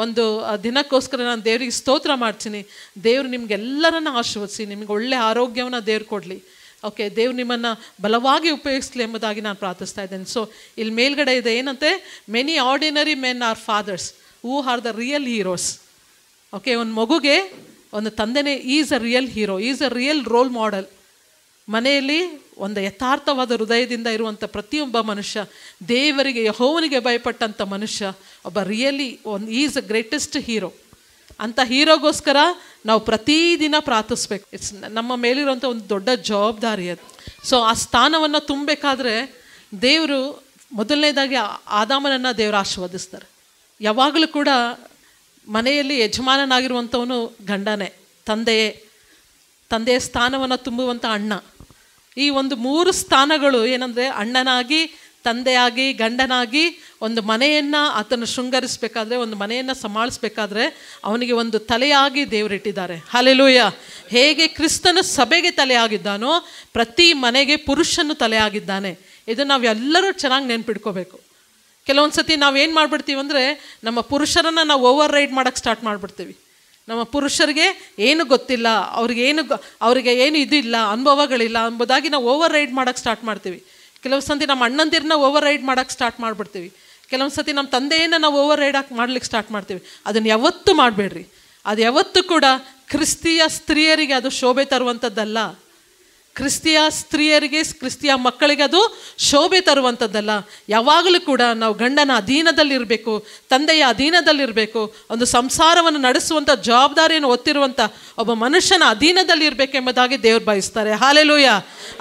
ಒಂದು ದಿನಕ್ಕೋಸ್ಕರ ನಾನು ದೇವರಿಗೆ ಸ್ತೋತ್ರ ಮಾಡ್ತೀನಿ. ದೇವರು ನಿಮಗೆಲ್ಲರನ್ನ ಆಶೀರ್ವದಿಸಿ, ನಿಮಗೆ ಒಳ್ಳೆ ಆರೋಗ್ಯವನ್ನು ದೇವ್ರು ಕೊಡಲಿ. ಓಕೆ, ದೇವ್ರು ನಿಮ್ಮನ್ನು ಬಲವಾಗಿ ಉಪಯೋಗಿಸಲಿ ಎಂಬುದಾಗಿ ನಾನು ಪ್ರಾರ್ಥಿಸ್ತಾ ಇದ್ದೇನೆ. ಸೊ ಇಲ್ಲಿ ಮೇಲ್ಗಡೆ ಇದೆ ಏನಂತೆ, many ordinary men are fathers who are the real heroes. Okay, ಒಂದು ಮಗುಗೆ ಒಂದು ತಂದೆನೇ is a real hero, is a real role model. ಮನೆಯಲ್ಲಿ ಒಂದು ಯಥಾರ್ಥವಾದ ಹೃದಯದಿಂದ ಇರುವಂಥ ಪ್ರತಿಯೊಬ್ಬ ಮನುಷ್ಯ, ದೇವರಿಗೆ ಯೆಹೋವನಿಗೆ ಭಯಪಟ್ಟಂಥ ಮನುಷ್ಯ ಒಬ್ಬ really is a greatest hero. ಅಂಥ ಹೀರೋಗೋಸ್ಕರ ನಾವು ಪ್ರತಿದಿನ ಪ್ರಾರ್ಥಿಸ್ಬೇಕು. ಇಟ್ಸ್ ನಮ್ಮ ಮೇಲಿರುವಂಥ ಒಂದು ದೊಡ್ಡ ಜವಾಬ್ದಾರಿ ಅದು. ಸೊ ಆ ಸ್ಥಾನವನ್ನು ತುಂಬಬೇಕಾದ್ರೆ ದೇವರು ಮೊದಲನೇದಾಗಿ ಆದಾಮನನ್ನು ದೇವರು ಆಶೀರ್ವದಿಸ್ತಾರೆ. ಯಾವಾಗಲೂ ಕೂಡ ಮನೆಯಲ್ಲಿ ಯಜಮಾನನಾಗಿರುವಂಥವನು ಗಂಡನೇ, ತಂದೆಯ ಸ್ಥಾನವನ್ನು ತುಂಬುವಂಥ ಅಣ್ಣ. ಈ ಒಂದು 3 ಸ್ಥಾನಗಳು ಏನಂದರೆ, ಅಣ್ಣನಾಗಿ, ತಂದೆಯಾಗಿ, ಗಂಡನಾಗಿ ಒಂದು ಮನೆಯನ್ನು ಆತನು ಶೃಂಗರಿಸಬೇಕಾದ್ರೆ, ಒಂದು ಮನೆಯನ್ನು ಸಂಭಾಳಿಸ್ಬೇಕಾದ್ರೆ ಅವನಿಗೆ ಒಂದು ತಲೆಯಾಗಿ ದೇವರಿಟ್ಟಿದ್ದಾರೆ. ಹಲ್ಲೆಲೂಯ. ಹೇಗೆ ಕ್ರಿಸ್ತನ ಸಭೆಗೆ ತಲೆಯಾಗಿದ್ದಾನೋ ಪ್ರತಿ ಮನೆಗೆ ಪುರುಷನು ತಲೆಯಾಗಿದ್ದಾನೆ. ಇದನ್ನು ನಾವೆಲ್ಲರೂ ಚೆನ್ನಾಗಿ ನೆನ್ಪಿಡ್ಕೋಬೇಕು. ಕೆಲವೊಂದು ಸತಿ ನಾವೇನು ಮಾಡಿಬಿಡ್ತೀವಿ ಅಂದರೆ, ನಮ್ಮ ಪುರುಷರನ್ನು ನಾವು ಓವರ್ ರೈಡ್ ಮಾಡೋಕ್ಕೆ ಸ್ಟಾರ್ಟ್ ಮಾಡಿಬಿಡ್ತೀವಿ. ನಮ್ಮ ಪುರುಷರಿಗೆ ಏನು ಗೊತ್ತಿಲ್ಲ, ಅವರಿಗೆ ಏನು ಇದಿಲ್ಲ, ಅನುಭವಗಳಿಲ್ಲ ಎಂಬುದಾಗಿ ನಾವು ಓವರ್ ರೈಡ್ ಮಾಡೋಕ್ಕೆ ಸ್ಟಾರ್ಟ್ ಮಾಡ್ತೀವಿ. ಕೆಲವೊಂದು ಸತಿ ನಮ್ಮ ಅಣ್ಣಂದಿರನ್ನ ಓವರ್ ರೈಡ್ ಮಾಡೋಕ್ಕೆ ಸ್ಟಾರ್ಟ್ ಮಾಡಿಬಿಡ್ತೀವಿ. ಕೆಲವೊಂದು ಸತಿ ನಮ್ಮ ತಂದೆಯನ್ನು ನಾವು ಓವರ್ ರೈಡ್ ಮಾಡ್ಲಿಕ್ಕೆ ಸ್ಟಾರ್ಟ್ ಮಾಡ್ತೀವಿ. ಅದನ್ನು ಯಾವತ್ತೂ ಮಾಡಬೇಡ್ರಿ. ಅದು ಯಾವತ್ತೂ ಕೂಡ ಕ್ರಿಸ್ತಿಯ ಸ್ತ್ರೀಯರಿಗೆ ಅದು ಶೋಭೆ ತರುವಂಥದ್ದಲ್ಲ. ಕ್ರಿಸ್ತಿಯ ಸ್ತ್ರೀಯರಿಗೆ, ಕ್ರಿಸ್ತಿಯ ಮಕ್ಕಳಿಗೆ ಅದು ಶೋಭೆ ತರುವಂಥದ್ದಲ್ಲ. ಯಾವಾಗಲೂ ಕೂಡ ನಾವು ಗಂಡನ ಅಧೀನದಲ್ಲಿರಬೇಕು, ತಂದೆಯ ಅಧೀನದಲ್ಲಿರಬೇಕು. ಒಂದು ಸಂಸಾರವನ್ನು ನಡೆಸುವಂಥ ಜವಾಬ್ದಾರಿಯನ್ನು ಹೊತ್ತಿರುವಂಥ ಒಬ್ಬ ಮನುಷ್ಯನ ಅಧೀನದಲ್ಲಿರಬೇಕೆಂಬುದಾಗಿ ದೇವ್ರು ಬಯಸ್ತಾರೆ. ಹಲ್ಲೆಲೂಯ.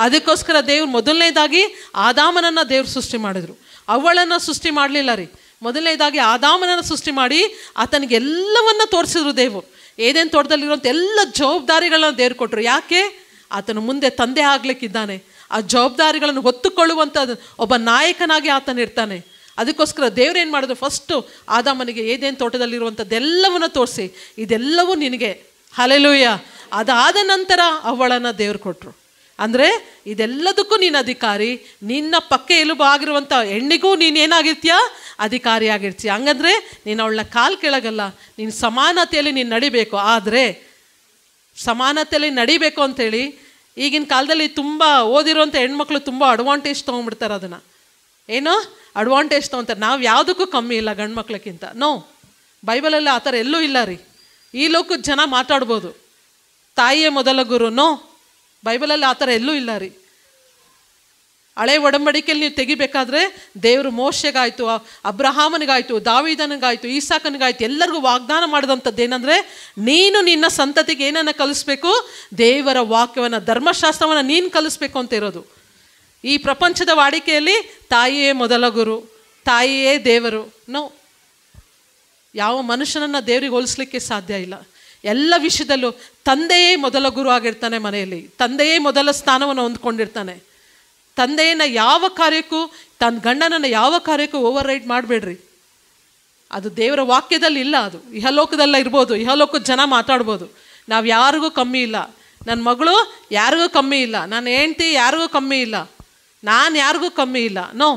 ಅದಕ್ಕೋಸ್ಕರ ದೇವ್ರು ಮೊದಲನೇದಾಗಿ ಆದಾಮನನ್ನು ದೇವ್ರು ಸೃಷ್ಟಿ ಮಾಡಿದರು, ಅವಳನ್ನು ಸೃಷ್ಟಿ ಮಾಡಲಿಲ್ಲ ರೀ. ಮೊದಲನೇದಾಗಿ ಆದಾಮನನ್ನು ಸೃಷ್ಟಿ ಮಾಡಿ ಆತನಿಗೆ ಎಲ್ಲವನ್ನ ತೋರಿಸಿದ್ರು ದೇವರು. ಏದೇನು ತೋಟದಲ್ಲಿರುವಂಥ ಎಲ್ಲ ಜವಾಬ್ದಾರಿಗಳನ್ನ ದೇವ್ರು ಕೊಟ್ಟರು. ಯಾಕೆ? ಆತನು ಮುಂದೆ ತಂದೆ ಆಗಲಿಕ್ಕಿದ್ದಾನೆ. ಆ ಜವಾಬ್ದಾರಿಗಳನ್ನು ಹೊತ್ತುಕೊಳ್ಳುವಂಥ ಒಬ್ಬ ನಾಯಕನಾಗಿ ಆತನ ಇರ್ತಾನೆ. ಅದಕ್ಕೋಸ್ಕರ ದೇವ್ರೇನು ಮಾಡಿದ್ರು, ಫಸ್ಟು ಆದಾಮನಿಗೆ ಏದೇನು ತೋಟದಲ್ಲಿರುವಂಥದ್ದೆಲ್ಲವನ್ನ ತೋರಿಸಿ, ಇದೆಲ್ಲವೂ ನಿನಗೆ. ಹಲ್ಲೆಲೂಯ. ಅದಾದ ನಂತರ ಅವಳನ್ನು ದೇವ್ರು ಕೊಟ್ಟರು. ಅಂದರೆ ಇದೆಲ್ಲದಕ್ಕೂ ನೀನು ಅಧಿಕಾರಿ, ನಿನ್ನ ಪಕ್ಕ ಎಲುಬು ಆಗಿರುವಂಥ ಹೆಣ್ಣಿಗೂ ನೀನೇನಾಗಿರ್ತೀಯ, ಅಧಿಕಾರಿಯಾಗಿರ್ತೀಯ. ಹಂಗಂದರೆ ನೀನು ಅವಳನ್ನ ಕಾಲು ಕೆಳಗಲ್ಲ, ನೀನು ಸಮಾನತೆಯಲ್ಲಿ ನೀನು ನಡಿಬೇಕು. ಆದರೆ ಸಮಾನತೆಯಲ್ಲಿ ನಡಿಬೇಕು ಅಂಥೇಳಿ ಈಗಿನ ಕಾಲದಲ್ಲಿ ತುಂಬ ಓದಿರುವಂಥ ಹೆಣ್ಮಕ್ಳು ತುಂಬ ಅಡ್ವಾಂಟೇಜ್ ತೊಗೊಂಡ್ಬಿಡ್ತಾರೆ. ಅದನ್ನು ಏನೋ ಅಡ್ವಾಂಟೇಜ್ ತೊಗೊತಾರೆ. ನಾವು ಯಾವುದಕ್ಕೂ ಕಮ್ಮಿ ಇಲ್ಲ ಗಂಡು ಮಕ್ಳಕ್ಕಿಂತ. ನೋ, ಬೈಬಲಲ್ಲಿ ಆ ಥರ ಎಲ್ಲೂ ಇಲ್ಲ ರೀ. ಈ ಲೋಕದ ಜನ ಮಾತಾಡ್ಬೋದು ತಾಯಿಯೇ ಮೊದಲ ಗುರು. ನೋ, ಬೈಬಲಲ್ಲಿ ಆ ಥರ ಎಲ್ಲೂ ಇಲ್ಲ ರೀ. ಹಳೆ ಒಡಂಬಡಿಕೆಯಲ್ಲಿ ನೀವು ತೆಗಿಬೇಕಾದ್ರೆ ದೇವರು ಮೋಶೆಗಾಯಿತು, ಅಬ್ರಹಾಮನಿಗಾಯಿತು, ದಾವೀದನಿಗಾಯಿತು, ಈಸಾಕನಿಗಾಯಿತು, ಎಲ್ಲರಿಗೂ ವಾಗ್ದಾನ ಮಾಡಿದಂಥದ್ದು ಏನಂದರೆ, ನೀನು ನಿನ್ನ ಸಂತತಿಗೆ ಏನನ್ನು ಕಲಿಸ್ಬೇಕು, ದೇವರ ವಾಕ್ಯವನ್ನು, ಧರ್ಮಶಾಸ್ತ್ರವನ್ನು ನೀನು ಕಲಿಸ್ಬೇಕು ಅಂತ ಇರೋದು. ಈ ಪ್ರಪಂಚದ ವಾಡಿಕೆಯಲ್ಲಿ ತಾಯಿಯೇ ಮೊದಲ ಗುರು, ತಾಯಿಯೇ ದೇವರು. ನೋ, ಯಾವ ಮನುಷ್ಯನನ್ನು ದೇವರಿಗೆ ಹೋಲಿಸ್ಲಿಕ್ಕೆ ಸಾಧ್ಯ ಇಲ್ಲ. ಎಲ್ಲ ವಿಷಯದಲ್ಲೂ ತಂದೆಯೇ ಮೊದಲ ಗುರು ಆಗಿರ್ತಾನೆ. ಮನೆಯಲ್ಲಿ ತಂದೆಯೇ ಮೊದಲ ಸ್ಥಾನವನ್ನು ಹೊಂದ್ಕೊಂಡಿರ್ತಾನೆ. ತಂದೆಯನ್ನು ಯಾವ ಕಾರ್ಯಕ್ಕೂ, ತನ್ನ ಗಂಡನನ್ನು ಯಾವ ಕಾರ್ಯಕ್ಕೂ ಓವರ್ ರೈಡ್ ಮಾಡಬೇಡ್ರಿ. ಅದು ದೇವರ ವಾಕ್ಯದಲ್ಲಿ ಇಲ್ಲ. ಅದು ಇಹಲೋಕದಲ್ಲ ಇರ್ಬೋದು, ಇಹಲೋಕದ ಜನ ಮಾತಾಡ್ಬೋದು. ನಾವು ಯಾರಿಗೂ ಕಮ್ಮಿ ಇಲ್ಲ, ನನ್ನ ಮಗಳು ಯಾರಿಗೂ ಕಮ್ಮಿ ಇಲ್ಲ, ನನ್ನ ಹೆಂಡತಿ ಯಾರಿಗೂ ಕಮ್ಮಿ ಇಲ್ಲ, ನಾನು ಯಾರಿಗೂ ಕಮ್ಮಿ ಇಲ್ಲ. ನೋ,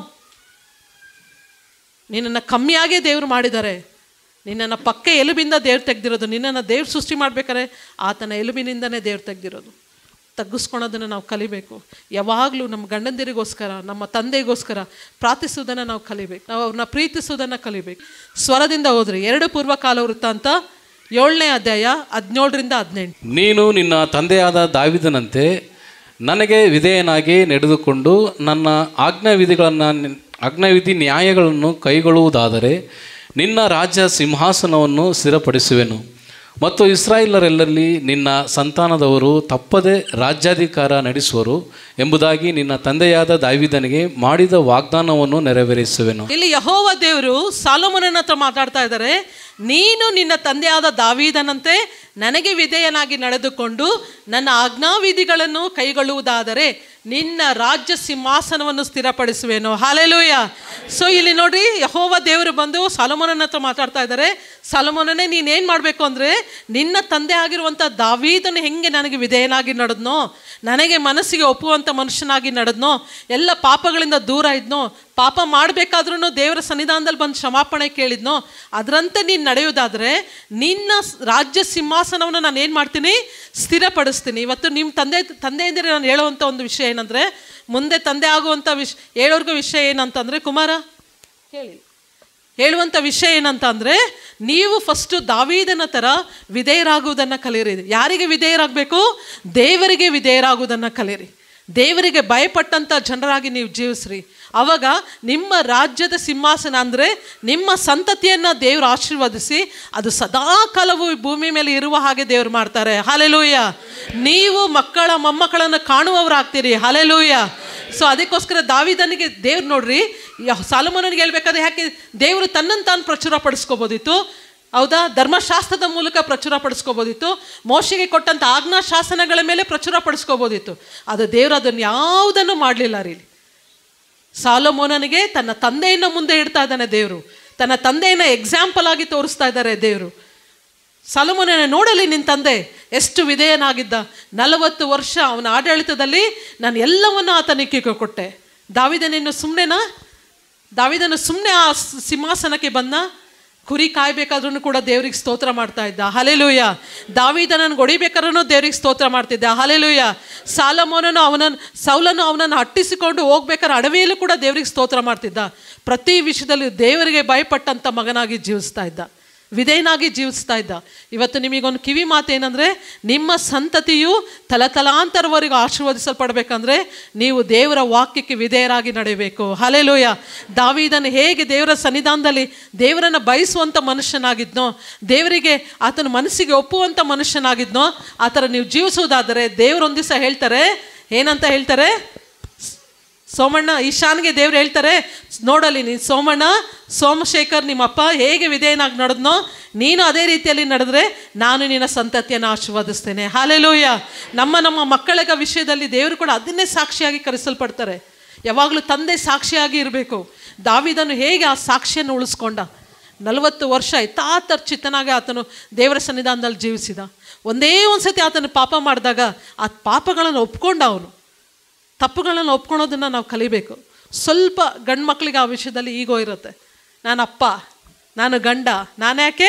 ನಿನ್ನನ್ನು ಕಮ್ಮಿಯಾಗೇ ದೇವರು ಮಾಡಿದ್ದಾರೆ. ನಿನ್ನನ್ನು ಪಕ್ಕ ಎಲುಬಿಂದ ದೇವ್ರು ತೆಗೆದಿರೋದು. ನಿನ್ನನ್ನು ದೇವ್ರು ಸೃಷ್ಟಿ ಮಾಡ್ಬೇಕಾದ್ರೆ ಆತನ ಎಲುಬಿನಿಂದನೇ ದೇವ್ರು ತೆಗೆದಿರೋದು. ತಗ್ಗಿಸ್ಕೊಳೋದನ್ನು ನಾವು ಕಲಿಬೇಕು. ಯಾವಾಗಲೂ ನಮ್ಮ ಗಂಡಂದಿರಿಗೋಸ್ಕರ, ನಮ್ಮ ತಂದೆಗೋಸ್ಕರ ಪ್ರಾರ್ಥಿಸೋದನ್ನು ನಾವು ಕಲಿಬೇಕು. ನಾವು ಅವ್ರನ್ನ ಪ್ರೀತಿಸೋದನ್ನು ಕಲಿಬೇಕು. ಸ್ವರದಿಂದ ಹೋದ್ರಿ 2 ಪೂರ್ವಕಾಲ ವೃತ್ತಾಂತ 7ನೇ ಅಧ್ಯಾಯ 17-18. ನೀನು ನಿನ್ನ ತಂದೆಯಾದ ದಾವೀದನಂತೆ ನನಗೆ ವಿಧೇಯನಾಗಿ ನಡೆದುಕೊಂಡು ನನ್ನ ಆಜ್ಞಾವಿಧಿ ನ್ಯಾಯಗಳನ್ನು ಕೈಗೊಳ್ಳುವುದಾದರೆ ನಿನ್ನ ರಾಜ್ಯ ಸಿಂಹಾಸನವನ್ನು ಸ್ಥಿರಪಡಿಸುವೆನು ಮತ್ತು ಇಸ್ರಾಯೇಲರೆಲ್ಲರಲ್ಲಿ ನಿನ್ನ ಸಂತಾನದವರು ತಪ್ಪದೆ ರಾಜ್ಯಾಧಿಕಾರ ನಡೆಸುವರು ಎಂಬುದಾಗಿ ನಿನ್ನ ತಂದೆಯಾದ ದಾವೀದನಿಗೆ ಮಾಡಿದ ವಾಗ್ದಾನವನ್ನು ನೆರವೇರಿಸುವೆನು. ಇಲ್ಲಿ ಯೆಹೋವ ದೇವರು ಸಾಲೊಮೋನನ ಹತ್ರ ಮಾತಾಡ್ತಾ ಇದ್ದಾರೆ. ನೀನು ನಿನ್ನ ತಂದೆಯಾದ ದಾವೀದನಂತೆ ನನಗೆ ವಿಧೇಯನಾಗಿ ನಡೆದುಕೊಂಡು ನನ್ನ ಆಜ್ಞಾವಿಧಿಗಳನ್ನು ಕೈಗೊಳ್ಳುವುದಾದರೆ ನಿನ್ನ ರಾಜ್ಯ ಸಿಂಹಾಸನವನ್ನು ಸ್ಥಿರಪಡಿಸುವೆನು. ಹಲ್ಲೆಲೂಯ. ಸೊ ಇಲ್ಲಿ ನೋಡ್ರಿ, ಯೆಹೋವ ದೇವರು ಬಂದು ಸಾಲೊಮೋನನ ಹತ್ರ ಮಾತಾಡ್ತಾ ಇದ್ದಾರೆ. ಸಾಲೊಮೋನನೇ, ನೀನೇನು ಮಾಡಬೇಕು ಅಂದರೆ, ನಿನ್ನ ತಂದೆ ಆಗಿರುವಂಥ ದಾವೀದನು ಹೆಂಗೆ ನನಗೆ ವಿಧೇಯನಾಗಿ ನಡೆದ್ನೋ, ನನಗೆ ಮನಸ್ಸಿಗೆ ಒಪ್ಪುವಂಥ ಮನುಷ್ಯನಾಗಿ ನಡೆದ್ನೋ, ಎಲ್ಲ ಪಾಪಗಳಿಂದ ದೂರ ಇದ್ನೋ, ಪಾಪ ಮಾಡಬೇಕಾದ್ರೂ ದೇವರ ಸನ್ನಿಧಾನದಲ್ಲಿ ಬಂದು ಕ್ಷಮಾಪಣೆ ಕೇಳಿದ್ನೋ ಅದರಂತೆ ನೀನು ನಡೆಯೋದಾದರೆ ನಿನ್ನ ರಾಜ್ಯ ಸಿಂಹಾಸನವನ್ನು ನಾನು ಏನು ಮಾಡ್ತೀನಿ, ಸ್ಥಿರಪಡಿಸ್ತೀನಿ. ಇವತ್ತು ನಿಮ್ಮ ತಂದೆಯಿಂದಲೇ ನಾನು ಹೇಳುವಂಥ ಒಂದು ವಿಷಯ ಏನಂದರೆ, ಮುಂದೆ ತಂದೆ ಆಗುವಂಥ ಹೇಳೋರ್ಗೂ ವಿಷಯ ಏನಂತಂದರೆ, ಕುಮಾರ ಹೇಳುವಂಥ ವಿಷಯ ಏನಂತ ಅಂದರೆ, ನೀವು ಫಸ್ಟು ದಾವೀದನ ಥರ ವಿಧೇಯರಾಗುವುದನ್ನು ಕಲಿಯಿರಿ. ಯಾರಿಗೆ ವಿಧೇಯರಾಗಬೇಕು? ದೇವರಿಗೆ ವಿಧೇಯರಾಗುವುದನ್ನು ಕಲಿಯಿರಿ. ದೇವರಿಗೆ ಭಯಪಟ್ಟಂಥ ಜನರಾಗಿ ನೀವು ಜೀವಿಸ್ರಿ. ಆವಾಗ ನಿಮ್ಮ ರಾಜ್ಯದ ಸಿಂಹಾಸನ ಅಂದರೆ ನಿಮ್ಮ ಸಂತತಿಯನ್ನು ದೇವರು ಆಶೀರ್ವದಿಸಿ ಅದು ಸದಾ ಕಾಲವೂ ಭೂಮಿ ಮೇಲೆ ಇರುವ ಹಾಗೆ ದೇವರು ಮಾಡ್ತಾರೆ. ಹಲ್ಲೆಲೂಯಾ. ನೀವು ಮಕ್ಕಳ ಮೊಮ್ಮಕ್ಕಳನ್ನು ಕಾಣುವವರಾಗ್ತೀರಿ. ಹಲ್ಲೆಲೂಯಾ. ಸೊ ಅದಕ್ಕೋಸ್ಕರ ದಾವೀದನಿಗೆ ದೇವ್ರು ನೋಡ್ರಿ, ಸಾಲೊಮೋನನಿಗೆ ಹೇಳ್ಬೇಕಾದ್ರೆ ಯಾಕೆ ದೇವರು ತನ್ನನ್ನು ತಾನು ಪ್ರಚುರ ಪಡಿಸ್ಕೋಬೋದಿತ್ತು, ಹೌದಾ? ಧರ್ಮಶಾಸ್ತ್ರದ ಮೂಲಕ ಪ್ರಚುರ ಪಡಿಸ್ಕೋಬೋದಿತ್ತು, ಮೋಶೆಗೆ ಕೊಟ್ಟಂಥ ಆಜ್ಞಾಶಾಸನಗಳ ಮೇಲೆ ಪ್ರಚುರ ಪಡಿಸ್ಕೋಬೋದಿತ್ತು. ಅದು ದೇವರು ಅದನ್ನು ಯಾವುದನ್ನು ಮಾಡಲಿಲ್ಲ ರೀ. ಸಾಲೊಮೋನನಿಗೆ ತನ್ನ ತಂದೆಯನ್ನು ಮುಂದೆ ಇಡ್ತಾ ಇದ್ದಾನೆ ದೇವರು, ತನ್ನ ತಂದೆಯನ್ನು ಎಕ್ಸಾಂಪಲ್ ಆಗಿ ತೋರಿಸ್ತಾ ಇದ್ದಾರೆ ದೇವರು. ಸಾಲೊಮೋನನ ನೋಡಲಿ ನಿನ್ನ ತಂದೆ ಎಷ್ಟು ವಿಧೇಯನಾಗಿದ್ದ. 40 ವರ್ಷ ಅವನ ಆಡಳಿತದಲ್ಲಿ ನಾನು ಎಲ್ಲವನ್ನು ಆತನಿಗೆ ಕೊಟ್ಟೆ. ದಾವೀದನು ಸುಮ್ಮನೆ ಆ ಸಿಂಹಾಸನಕ್ಕೆ ಬಂದ, ಕುರಿ ಕಾಯಬೇಕಾದ್ರೂ ಕೂಡ ದೇವ್ರಿಗೆ ಸ್ತೋತ್ರ ಮಾಡ್ತಾ ಇದ್ದ. ಹಲ್ಲೆಲೂಯ. ದಾವೀದನನ್ನು ಹೊಡಿಬೇಕಾದ್ರೂ ದೇವ್ರಿಗೆ ಸ್ತೋತ್ರ ಮಾಡ್ತಿದ್ದ. ಹಲ್ಲೆಲೂಯ. ಸೌಲನು ಅವನನ್ನು ಅಟ್ಟಿಸಿಕೊಂಡು ಹೋಗ್ಬೇಕಾದ್ರೆ ಅಡವಿಯಲ್ಲೂ ಕೂಡ ದೇವ್ರಿಗೆ ಸ್ತೋತ್ರ ಮಾಡ್ತಿದ್ದ. ಪ್ರತಿ ವಿಷಯದಲ್ಲಿ ದೇವರಿಗೆ ಭಯಪಟ್ಟಂಥ ಮಗನಾಗಿ ಜೀವಿಸ್ತಾ ಇದ್ದ, ವಿಧೇಯನಾಗಿ ಜೀವಿಸ್ತಾ ಇದ್ದ. ಇವತ್ತು ನಿಮಗೊಂದು ಕಿವಿ ಮಾತು ಏನಂದರೆ, ನಿಮ್ಮ ಸಂತತಿಯು ತಲತಲಾಂತರವರೆಗೂ ಆಶೀರ್ವದಿಸಲ್ಪಡಬೇಕಂದ್ರೆ ನೀವು ದೇವರ ವಾಕ್ಯಕ್ಕೆ ವಿಧೇಯರಾಗಿ ನಡೆಯಬೇಕು. ಹಲ್ಲೆಲೂಯಾ. ದಾವೀದನು ಹೇಗೆ ದೇವರ ಸನ್ನಿಧಾನದಲ್ಲಿ ದೇವರನ್ನು ಬಯಸುವಂಥ ಮನುಷ್ಯನಾಗಿದ್ನೋ, ದೇವರಿಗೆ ಆತನ ಮನಸ್ಸಿಗೆ ಒಪ್ಪುವಂಥ ಮನುಷ್ಯನಾಗಿದ್ನೋ, ಆ ಥರ ನೀವು ಜೀವಿಸುವುದಾದರೆ ದೇವರೊಂದು ದಿವಸ ಹೇಳ್ತಾರೆ, ಏನಂತ ಹೇಳ್ತಾರೆ? ಸೋಮಣ್ಣ, ಈಶಾನ್ಗೆ ದೇವ್ರು ಹೇಳ್ತಾರೆ, ನೋಡಲಿ ನೀನು ಸೋಮಶೇಖರ್ ನಿಮ್ಮಪ್ಪ ಹೇಗೆ ವಿಧೇಯನಾಗಿ ನಡೆದ್ನೋ ನೀನು ಅದೇ ರೀತಿಯಲ್ಲಿ ನಡೆದ್ರೆ ನಾನು ನಿನ್ನ ಸಂತತಿಯನ್ನು ಆಶೀರ್ವದಿಸ್ತೇನೆ. ಹಲ್ಲೆಲೂಯಾ. ನಮ್ಮ ಮಕ್ಕಳ ವಿಷಯದಲ್ಲಿ ದೇವರು ಕೂಡ ಅದನ್ನೇ ಸಾಕ್ಷಿಯಾಗಿ ಕರೆಸಲ್ಪಡ್ತಾರೆ. ಯಾವಾಗಲೂ ತಂದೆ ಸಾಕ್ಷಿಯಾಗಿ ಇರಬೇಕು. ದಾವೀದನು ಹೇಗೆ ಆ ಸಾಕ್ಷಿಯನ್ನು ಉಳಿಸ್ಕೊಂಡ, 40 ವರ್ಷ ಚಿತ್ತನಾಗಿ ಆತನು ದೇವರ ಸನ್ನಿಧಾನದಲ್ಲಿ ಜೀವಿಸಿದ. ಒಂದೇ ಒಂದು ಸತಿ ಆತನು ಪಾಪ ಮಾಡಿದಾಗ ಆ ಪಾಪಗಳನ್ನು ಒಪ್ಕೊಂಡ. ಅವನು ತಪ್ಪುಗಳನ್ನು ಒಪ್ಕೊಳೋದನ್ನು ನಾವು ಕಲಿಬೇಕು. ಸ್ವಲ್ಪ ಗಂಡು ಮಕ್ಕಳಿಗೆ ಆ ವಿಷಯದಲ್ಲಿ ಈಗೋ ಇರುತ್ತೆ. ನಾನು ಅಪ್ಪ, ನಾನು ಗಂಡ, ನಾನು ಯಾಕೆ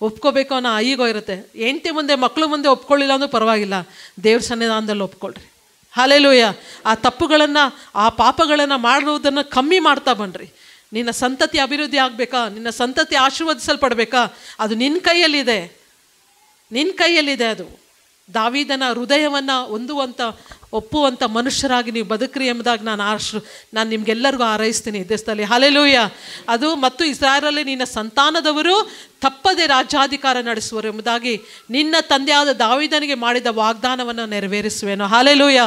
ಒಪ್ಕೋಬೇಕು ಅನ್ನೋ ಈಗೋ ಇರುತ್ತೆ. ಹೆಂಡತಿ ಮುಂದೆ ಮಕ್ಕಳು ಮುಂದೆ ಒಪ್ಕೊಳ್ಳಿಲ್ಲ ಅಂದ್ರೂ ಪರವಾಗಿಲ್ಲ, ದೇವ್ರ ಸನ್ನಿಧಾನದಲ್ಲಿ ಒಪ್ಕೊಳ್ರಿ. ಹಲ್ಲೆಲೂಯಾ. ಆ ತಪ್ಪುಗಳನ್ನು ಆ ಪಾಪಗಳನ್ನು ಮಾಡುವುದನ್ನು ಕಮ್ಮಿ ಮಾಡ್ತಾ ಬನ್ನಿರಿ. ನಿನ್ನ ಸಂತತಿ ಅಭಿವೃದ್ಧಿ ಆಗಬೇಕಾ, ನಿನ್ನ ಸಂತತಿ ಆಶೀರ್ವದಿಸಲ್ಪಡಬೇಕಾ, ಅದು ನಿನ್ನ ಕೈಯಲ್ಲಿದೆ, ನಿನ್ನ ಕೈಯಲ್ಲಿದೆ. ಅದು ದಾವೀದನ ಹೃದಯವನ್ನು ಒಪ್ಪುವಂಥ ಮನುಷ್ಯರಾಗಿ ನೀವು ಬದುಕ್ರಿ ಎಂಬುದಾಗಿ ನಾನು ನಿಮಗೆಲ್ಲರಿಗೂ ಹಾರೈಸ್ತೀನಿ ಈ ದೇಶದಲ್ಲಿ. ಹಲ್ಲೆಲೂಯಾ. ಅದು ಮತ್ತು ಇಸ್ರಾಯೇಲಲ್ಲಿ ನಿನ್ನ ಸಂತಾನದವರು ತಪ್ಪದೆ ರಾಜ್ಯಾಧಿಕಾರ ನಡೆಸುವರು ಎಂಬುದಾಗಿ ನಿನ್ನ ತಂದೆಯಾದ ದಾವೀದನಿಗೆ ಮಾಡಿದ ವಾಗ್ದಾನವನ್ನು ನೆರವೇರಿಸುವೆನು. ಹಲ್ಲೆಲೂಯಾ.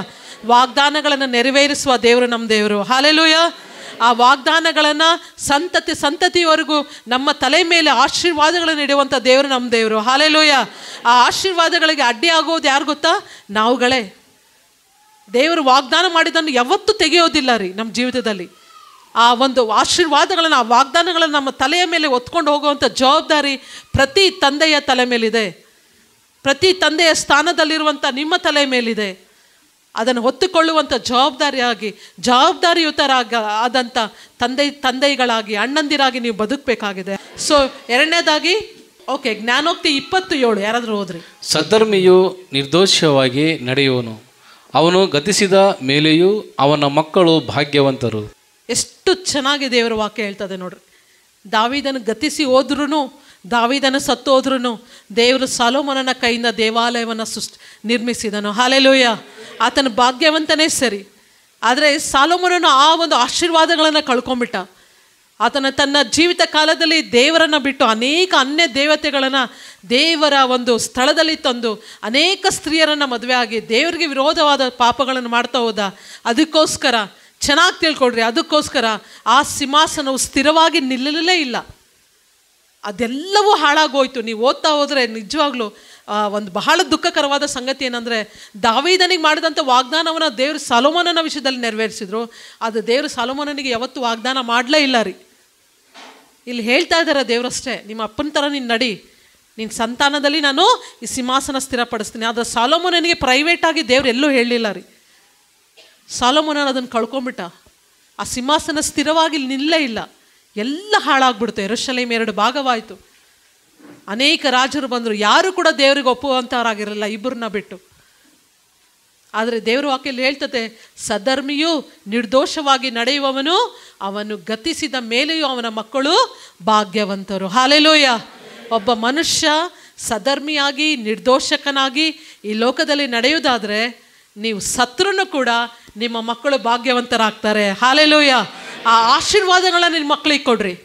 ವಾಗ್ದಾನಗಳನ್ನು ನೆರವೇರಿಸುವ ದೇವರು ನಮ್ಮ ದೇವರು. ಹಲ್ಲೆಲೂಯಾ. ಆ ವಾಗ್ದಾನಗಳನ್ನು ಸಂತತಿಯವರೆಗೂ ನಮ್ಮ ತಲೆ ಮೇಲೆ ಆಶೀರ್ವಾದಗಳನ್ನು ಇಡುವಂಥ ದೇವರು ನಮ್ಮ ದೇವರು. ಹಲ್ಲೆಲೂಯಾ. ಆ ಆಶೀರ್ವಾದಗಳಿಗೆ ಅಡ್ಡಿಯಾಗೋದು ಯಾರು ಗೊತ್ತಾ? ನಾವುಗಳೇ. ದೇವರು ವಾಗ್ದಾನ ಮಾಡಿದ್ದನ್ನು ಯಾವತ್ತೂ ತೆಗೆಯೋದಿಲ್ಲ ರೀ ನಮ್ಮ ಜೀವಿತದಲ್ಲಿ. ಆ ಒಂದು ಆಶೀರ್ವಾದಗಳನ್ನು, ಆ ವಾಗ್ದಾನಗಳನ್ನು ನಮ್ಮ ತಲೆಯ ಮೇಲೆ ಹೊತ್ಕೊಂಡು ಹೋಗುವಂಥ ಜವಾಬ್ದಾರಿ ಪ್ರತಿ ತಂದೆಯ ತಲೆ ಮೇಲಿದೆ. ಪ್ರತಿ ತಂದೆಯ ಸ್ಥಾನದಲ್ಲಿರುವಂಥ ನಿಮ್ಮ ತಲೆ ಮೇಲಿದೆ. ಅದನ್ನು ಹೊತ್ತುಕೊಳ್ಳುವಂಥ ಆದಂಥ ತಂದೆಗಳಾಗಿ ಅಣ್ಣಂದಿರಾಗಿ ನೀವು ಬದುಕಬೇಕಾಗಿದೆ. ಸೊ ಎರಡನೇದಾಗಿ ಜ್ಞಾನೋಕ್ತಿ 27 ಯಾರಾದರೂ ಹೋದ್ರಿ. ಸದ್ಧರ್ಮಿಯು ನಿರ್ದೋಷವಾಗಿ ನಡೆಯುವನು, ಅವನು ಗತಿಸಿದ ಮೇಲೆಯೂ ಅವನ ಮಕ್ಕಳು ಭಾಗ್ಯವಂತರು. ಎಷ್ಟು ಚೆನ್ನಾಗಿ ದೇವರ ವಾಕ್ಯ ಹೇಳ್ತದೆ ನೋಡ್ರಿ. ದಾವೀದನು ಗತಿಸಿ ಹೋದ್ರೂ, ದಾವೀದನು ಸತ್ತು ಹೋದ್ರೂ ದೇವರು ಸಾಲೊಮೋನನ ಕೈಯಿಂದ ದೇವಾಲಯವನ್ನು ನಿರ್ಮಿಸಿದನು. ಹಲ್ಲೆಲೂಯಾ. ಆತನ ಭಾಗ್ಯವಂತನೇ ಸರಿ. ಆದರೆ ಸಾಲೊಮೋನನು ಆ ಒಂದು ಆಶೀರ್ವಾದಗಳನ್ನು ಕಳ್ಕೊಂಡ್ಬಿಟ್ಟ. ಆತನ ತನ್ನ ಜೀವಿತ ಕಾಲದಲ್ಲಿ ದೇವರನ್ನು ಬಿಟ್ಟು ಅನೇಕ ಅನ್ಯ ದೇವತೆಗಳನ್ನು ದೇವರ ಒಂದು ಸ್ಥಳದಲ್ಲಿ ತಂದು ಅನೇಕ ಸ್ತ್ರೀಯರನ್ನು ಮದುವೆ ಆಗಿ ದೇವರಿಗೆ ವಿರೋಧವಾದ ಪಾಪಗಳನ್ನು ಮಾಡ್ತಾ ಹೋದ. ಅದಕ್ಕೋಸ್ಕರ ಚೆನ್ನಾಗಿ ತಿಳ್ಕೊಳ್ರಿ, ಅದಕ್ಕೋಸ್ಕರ ಆ ಸಿಂಹಾಸನವು ಸ್ಥಿರವಾಗಿ ನಿಲ್ಲಲೇ ಇಲ್ಲ. ಅದೆಲ್ಲವೂ ಹಾಳಾಗೋಯ್ತು. ನೀವು ಓದ್ತಾ ಹೋದರೆ ನಿಜವಾಗ್ಲೂ ಒಂದು ಬಹಳ ದುಃಖಕರವಾದ ಸಂಗತಿ ಏನಂದರೆ, ದಾವೀದನಿಗೆ ಮಾಡಿದಂಥ ವಾಗ್ದಾನವನ್ನು ದೇವರು ಸಾಲೊಮೋನನ ವಿಷಯದಲ್ಲಿ ನೆರವೇರಿಸಿದ್ರು. ಅದು ದೇವರು ಸಾಲೊಮೋನನಿಗೆ ಯಾವತ್ತೂ ವಾಗ್ದಾನ ಮಾಡಲೇ ಇಲ್ಲ ರೀ. ಇಲ್ಲಿ ಹೇಳ್ತಾ ಇದ್ದಾರೆ ದೇವರಷ್ಟೇ, ನಿಮ್ಮ ಅಪ್ಪನ ಥರ ನೀನು ನಡಿ, ನಿನ್ನ ಸಂತಾನದಲ್ಲಿ ನಾನು ಈ ಸಿಂಹಾಸನ ಸ್ಥಿರಪಡಿಸ್ತೀನಿ. ಆದರೆ ಸಾಲೊಮೋನನಿಗೆ ಪ್ರೈವೇಟಾಗಿ ದೇವ್ರು ಎಲ್ಲೂ ಹೇಳಲಿಲ್ಲ ರೀ. ಸಾಲೊಮೋನನ ಅದನ್ನು ಕಳ್ಕೊಂಬಿಟ್ಟ. ಆ ಸಿಂಹಾಸನ ಸ್ಥಿರವಾಗಿ ನಿಲ್ಲೇ ಇಲ್ಲ, ಎಲ್ಲ ಹಾಳಾಗ್ಬಿಡ್ತು. ಯೆರೂಷಲೇಮ್ 2 ಭಾಗವಾಯಿತು. ಅನೇಕ ರಾಜರು ಬಂದರು, ಯಾರು ಕೂಡ ದೇವರಿಗೆ ಒಪ್ಪುವಂಥವರಾಗಿರಲಿಲ್ಲ, ಇಬ್ಬರನ್ನ ಬಿಟ್ಟು. ಆದರೆ ದೇವರ ವಾಕ್ಯಲ್ಲಿ ಹೇಳ್ತದೆ, ಸಧರ್ಮಿಯು ನಿರ್ದೋಷವಾಗಿ ನಡೆಯುವವನು ಅವನು ಗತಿಸಿದ ಮೇಲೆಯೂ ಅವನ ಮಕ್ಕಳು ಭಾಗ್ಯವಂತರು. ಹಲ್ಲೆಲೂಯಾ. ಒಬ್ಬ ಮನುಷ್ಯ ಸಧರ್ಮಿಯಾಗಿ ನಿರ್ದೋಷಕನಾಗಿ ಈ ಲೋಕದಲ್ಲಿ ನಡೆಯುವುದಾದರೆ ನೀವು ಸತ್ರೂ ಕೂಡ ನಿಮ್ಮ ಮಕ್ಕಳು ಭಾಗ್ಯವಂತರಾಗ್ತಾರೆ. ಹಲ್ಲೆಲೂಯಾ. ಆ ಆಶೀರ್ವಾದಗಳನ್ನ ನಿಮ್ಮ ಮಕ್ಕಳಿಗೆ ಕೊಡ್ರಿ.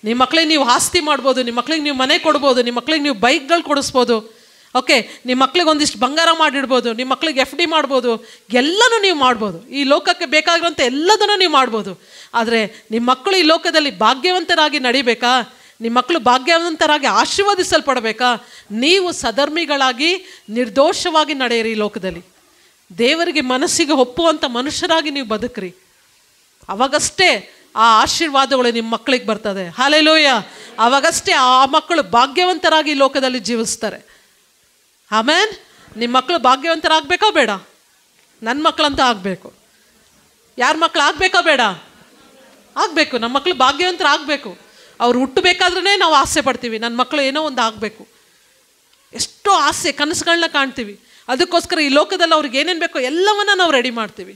ನಿಮ್ಮ ಮಕ್ಕಳಿಗೆ ನೀವು ಆಸ್ತಿ ಮಾಡ್ಬೋದು, ನಿಮ್ಮ ಮಕ್ಕಳಿಗೆ ನೀವು ಮನೆ ಕೊಡ್ಬೋದು, ನಿಮ್ಮ ಮಕ್ಕಳಿಗೆ ನೀವು ಬೈಕ್ಗಳು ಕೊಡಿಸ್ಬೋದು. ಓಕೆ, ನಿಮ್ಮ ಮಕ್ಳಿಗೆ ಒಂದಿಷ್ಟು ಬಂಗಾರ ಮಾಡಿಡ್ಬೋದು, ನಿಮ್ಮ ಮಕ್ಳಿಗೆ FD ಮಾಡ್ಬೋದು, ಎಲ್ಲನೂ ನೀವು ಮಾಡ್ಬೋದು. ಈ ಲೋಕಕ್ಕೆ ಬೇಕಾಗಿರೋಂಥ ಎಲ್ಲದನ್ನು ನೀವು ಮಾಡ್ಬೋದು. ಆದರೆ ನಿಮ್ಮ ಮಕ್ಕಳು ಈ ಲೋಕದಲ್ಲಿ ಭಾಗ್ಯವಂತರಾಗಿ ನಡಿಬೇಕಾ, ನಿಮ್ಮ ಮಕ್ಕಳು ಭಾಗ್ಯವಂತರಾಗಿ ಆಶೀರ್ವದಿಸಲ್ಪಡಬೇಕಾ, ನೀವು ಸಧರ್ಮಿಗಳಾಗಿ ನಿರ್ದೋಷವಾಗಿ ನಡೆಯಿರಿ. ಈ ಲೋಕದಲ್ಲಿ ದೇವರಿಗೆ ಮನಸ್ಸಿಗೆ ಒಪ್ಪುವಂಥ ಮನುಷ್ಯರಾಗಿ ನೀವು ಬದುಕ್ರಿ. ಅವಾಗಷ್ಟೇ ಆ ಆಶೀರ್ವಾದಗಳು ನಿಮ್ಮ ಮಕ್ಕಳಿಗೆ ಬರ್ತದೆ. ಹಲ್ಲೆಲೂಯಾ. ಅವಾಗಷ್ಟೇ ಆ ಮಕ್ಕಳು ಭಾಗ್ಯವಂತರಾಗಿ ಈ ಲೋಕದಲ್ಲಿ ಜೀವಿಸ್ತಾರೆ. ಆಮೇನ್. ನಿಮ್ಮ ಮಕ್ಕಳು ಭಾಗ್ಯವಂತರಾಗಬೇಕಾ ಬೇಡ? ನನ್ನ ಮಕ್ಕಳಂತ ಆಗಬೇಕು. ಯಾರ ಮಕ್ಕಳು ಆಗಬೇಕಾ ಬೇಡ? ಆಗಬೇಕು. ನಮ್ಮ ಮಕ್ಕಳು ಭಾಗ್ಯವಂತರಾಗಬೇಕು. ಅವ್ರು ಹುಟ್ಟಬೇಕಾದ್ರೇ ನಾವು ಆಸೆ ಪಡ್ತೀವಿ, ನನ್ನ ಮಕ್ಕಳು ಏನೋ ಒಂದು ಆಗಬೇಕು. ಎಷ್ಟೋ ಆಸೆ ಕನಸುಗಳನ್ನ ಕಾಣ್ತೀವಿ. ಅದಕ್ಕೋಸ್ಕರ ಈ ಲೋಕದಲ್ಲಿ ಅವ್ರಿಗೆ ಏನೇನು ಬೇಕೋ ಎಲ್ಲವನ್ನ ನಾವು ರೆಡಿ ಮಾಡ್ತೀವಿ.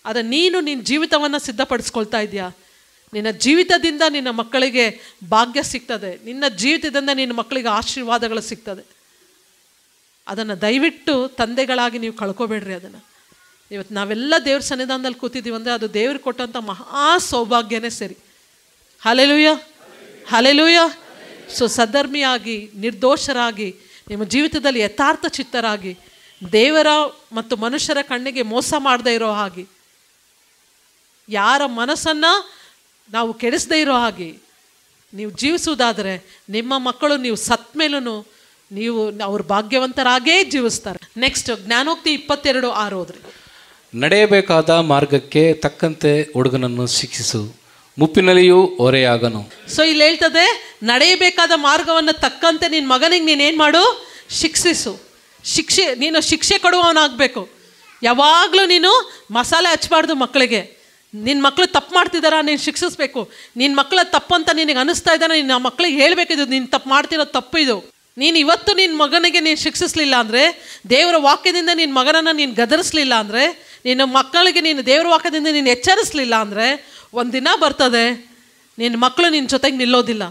ಆದರೆ ನೀನು ನಿನ್ನ ಜೀವಿತವನ್ನು ಸಿದ್ಧಪಡಿಸ್ಕೊಳ್ತಾ ಇದೆಯಾ? ನಿನ್ನ ಜೀವಿತದಿಂದ ನಿನ್ನ ಮಕ್ಕಳಿಗೆ ಭಾಗ್ಯ ಸಿಗ್ತದೆ, ನಿನ್ನ ಜೀವಿತದಿಂದ ನಿನ್ನ ಮಕ್ಕಳಿಗೆ ಆಶೀರ್ವಾದಗಳು ಸಿಗ್ತದೆ. ಅದನ್ನು ದಯವಿಟ್ಟು ತಂದೆಗಳಾಗಿ ನೀವು ಕಳ್ಕೊಬೇಡ್ರಿ. ಅದನ್ನು ಇವತ್ತು ನಾವೆಲ್ಲ ದೇವ್ರ ಸನ್ನಿಧಾನದಲ್ಲಿ ಕೂತಿದ್ದೀವಿ ಅಂದರೆ ಅದು ದೇವ್ರಿಗೆ ಕೊಟ್ಟಂಥ ಮಹಾ ಸೌಭಾಗ್ಯನೇ ಸರಿ. Hallelujah, hallelujah. ಸೊ ಸಧರ್ಮಿಯಾಗಿ ನಿರ್ದೋಷರಾಗಿ ನಿಮ್ಮ ಜೀವಿತದಲ್ಲಿ ಯಥಾರ್ಥ ಚಿತ್ತರಾಗಿ ದೇವರ ಮತ್ತು ಮನುಷ್ಯರ ಕಣ್ಣಿಗೆ ಮೋಸ ಮಾಡದೇ ಇರೋ ಹಾಗೆ, ಯಾರ ಮನಸ್ಸನ್ನು ನಾವು ಕೆಡಿಸದೇ ಇರೋ ಹಾಗೆ ನೀವು ಜೀವಿಸುವುದಾದರೆ ನಿಮ್ಮ ಮಕ್ಕಳು ನೀವು ಸತ್ ಮೇಲೂ ನೀವು ಅವ್ರ ಭಾಗ್ಯವಂತರಾಗೇ ಜೀವಿಸ್ತಾರೆ. ನೆಕ್ಸ್ಟ್ ಜ್ಞಾನೋಕ್ತಿ 22:6 ಓದ್ರಿ. ನಡೆಯಬೇಕಾದ ಮಾರ್ಗಕ್ಕೆ ತಕ್ಕಂತೆ ಹುಡುಗನನ್ನು ಶಿಕ್ಷಿಸು, ಮುಪ್ಪಿನಲ್ಲಿಯೂ ಹೊರೆಯಾಗನು. ಸೊ ಇಲ್ಲಿ ಹೇಳ್ತದೆ, ನಡೆಯಬೇಕಾದ ಮಾರ್ಗವನ್ನು ತಕ್ಕಂತೆ ನಿನ್ನ ಮಗನಿಗೆ ನೀನೇನು ಮಾಡು? ಶಿಕ್ಷಿಸು. ನೀನು ಶಿಕ್ಷೆ ಕೊಡುವವನಾಗಬೇಕು. ಯಾವಾಗಲೂ ನೀನು ಮಸಾಲೆ ಹಚ್ಚಬಾರ್ದು ಮಕ್ಕಳಿಗೆ. ನಿನ್ನ ಮಕ್ಕಳು ತಪ್ಪು ಮಾಡ್ತಿದ್ದಾರಾ, ನೀನು ಶಿಕ್ಷಿಸ್ಬೇಕು. ನಿನ್ನ ಮಕ್ಕಳ ತಪ್ಪು ಅಂತ ನಿನಗೆ ಅನ್ನಿಸ್ತಾ ಇದ್ದಾನೆ, ನೀನು ಆ ಮಕ್ಕಳಿಗೆ ಹೇಳಬೇಕಿದ್ದು ನೀನು ತಪ್ಪು ಮಾಡ್ತಿರೋದು ತಪ್ಪು ಇದು. ನೀನು ಇವತ್ತು ನಿನ್ನ ಮಗನಿಗೆ ನೀನು ಶಿಕ್ಷಿಸಲಿಲ್ಲ ಅಂದರೆ, ದೇವರ ವಾಕ್ಯದಿಂದ ನಿನ್ನ ಮಗನನ್ನು ನೀನು ಗದರಿಸಲಿಲ್ಲ ಅಂದರೆ, ನಿನ್ನ ಮಕ್ಕಳಿಗೆ ನೀನು ದೇವರ ವಾಕ್ಯದಿಂದ ನೀನು ಎಚ್ಚರಿಸಲಿಲ್ಲ ಅಂದರೆ, ಒಂದಿನ ಬರ್ತದೆ ನಿನ್ನ ಮಕ್ಕಳು ನಿನ್ನ ಜೊತೆಗೆ ನಿಲ್ಲೋದಿಲ್ಲ.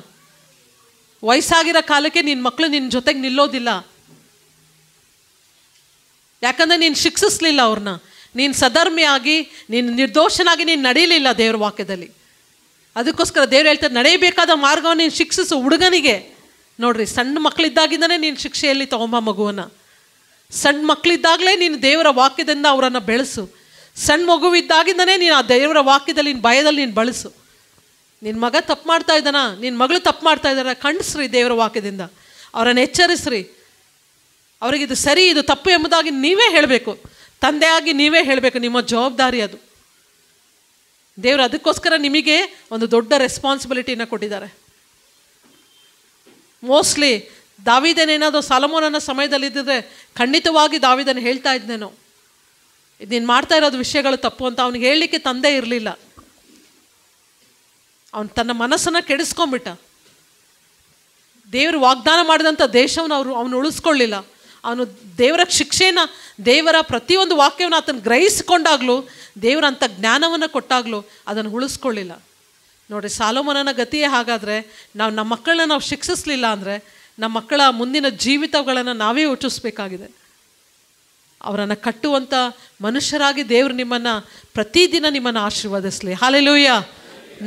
ವಯಸ್ಸಾಗಿರೋ ಕಾಲಕ್ಕೆ ನಿನ್ನ ಮಕ್ಕಳು ನಿನ್ನ ಜೊತೆಗೆ ನಿಲ್ಲೋದಿಲ್ಲ. ಯಾಕಂದರೆ ನೀನು ಶಿಕ್ಷಿಸಲಿಲ್ಲ ಅವ್ರನ್ನ. ನೀನು ಸಧರ್ಮಿಯಾಗಿ ನೀನು ನಿರ್ದೋಷನಾಗಿ ನೀನು ನಡೀಲಿಲ್ಲ ದೇವ್ರ ವಾಕ್ಯದಲ್ಲಿ. ಅದಕ್ಕೋಸ್ಕರ ದೇವ್ರು ಹೇಳ್ತಾರೆ, ನಡೆಯಬೇಕಾದ ಮಾರ್ಗವನ್ನು ನೀನು ಶಿಕ್ಷಿಸು ಹುಡುಗನಿಗೆ. ನೋಡ್ರಿ, ಸಣ್ಣ ಮಕ್ಕಳಿದ್ದಾಗಿಂದನೇ ನೀನು ಶಿಕ್ಷೆಯಲ್ಲಿ ತಗೊಂಬ ಮಗುವನ್ನು. ಸಣ್ಣ ಮಕ್ಕಳಿದ್ದಾಗಲೇ ನೀನು ದೇವರ ವಾಕ್ಯದಿಂದ ಅವರನ್ನು ಬೆಳೆಸು. ಸಣ್ಣ ಮಗುವಿದ್ದಾಗಿಂದನೇ ನೀನು ಆ ದೇವರ ವಾಕ್ಯದಲ್ಲಿ ನಿನ್ನ ಭಯದಲ್ಲಿ ನೀನು ಬಳಸು. ನಿನ್ನ ಮಗ ತಪ್ಪು ಮಾಡ್ತಾ ಇದ್ದಾನ, ನಿನ್ನ ಮಗಳು ತಪ್ಪು ಮಾಡ್ತಾ ಇದ್ದಾರ, ಖಂಡಿಸ್ರಿ ದೇವರ ವಾಕ್ಯದಿಂದ. ಅವರನ್ನು ಎಚ್ಚರಿಸ್ರಿ. ಅವರಿಗೆ ಇದು ಸರಿ ಇದು ತಪ್ಪು ಎಂಬುದಾಗಿ ನೀವೇ ಹೇಳಬೇಕು. ತಂದೆಯಾಗಿ ನೀವೇ ಹೇಳಬೇಕು. ನಿಮ್ಮ ಜವಾಬ್ದಾರಿ ಅದು. ದೇವರು ಅದಕ್ಕೋಸ್ಕರ ನಿಮಗೆ ಒಂದು ದೊಡ್ಡ ರೆಸ್ಪಾನ್ಸಿಬಿಲಿಟಿನ ಕೊಟ್ಟಿದ್ದಾರೆ. ಮೋಸ್ಟ್ಲಿ ದಾವೀದನೇನಾದರೂ ಸೊಲೊಮೋನನ ಸಮಯದಲ್ಲಿ ಇದ್ದಿದ್ರೆ ಖಂಡಿತವಾಗಿ ದಾವೀದನ ಹೇಳ್ತಾ ಇದ್ನೇನೋ, ಇದು ನೀನು ಮಾಡ್ತಾ ಇರೋದು ವಿಷಯಗಳು ತಪ್ಪು ಅಂತ ಅವನಿಗೆ ಹೇಳಲಿಕ್ಕೆ ತಂದೆ ಇರಲಿಲ್ಲ. ಅವನು ತನ್ನ ಮನಸ್ಸನ್ನು ಕೆಡಿಸ್ಕೊಂಡ್ಬಿಟ್ಟ. ದೇವರು ವಾಗ್ದಾನ ಮಾಡಿದಂಥ ದೇಶವನ್ನು ಅವನು ಉಳಿಸ್ಕೊಳ್ಳಿಲ್ಲ. ಅವನು ದೇವರ ಶಿಕ್ಷೆನ, ದೇವರ ಪ್ರತಿಯೊಂದು ವಾಕ್ಯವನ್ನು ಆತನು ಗ್ರಹಿಸಿಕೊಂಡಾಗಲೂ, ದೇವರಂಥ ಜ್ಞಾನವನ್ನು ಕೊಟ್ಟಾಗಲೂ ಅದನ್ನು ಉಳಿಸ್ಕೊಳ್ಳಿಲ್ಲ. ನೋಡಿರಿ, ಸೊಲೊಮೋನನ ಗತಿಯೇ ಹಾಗಾದರೆ, ನಮ್ಮ ಮಕ್ಕಳನ್ನ ನಾವು ಶಿಕ್ಷಿಸಲಿಲ್ಲ ಅಂದರೆ ನಮ್ಮ ಮಕ್ಕಳ ಮುಂದಿನ ಜೀವಿತಗಳನ್ನು ನಾವೇ ಯೋಚಿಸ್ಬೇಕಾಗಿದೆ. ಅವರನ್ನು ಕಟ್ಟುವಂಥ ಮನುಷ್ಯರಾಗಿ ದೇವರು ನಿಮ್ಮನ್ನು ಪ್ರತಿದಿನ ನಿಮ್ಮನ್ನು ಆಶೀರ್ವದಿಸಲಿ. ಹಲ್ಲೆಲೂಯಾ.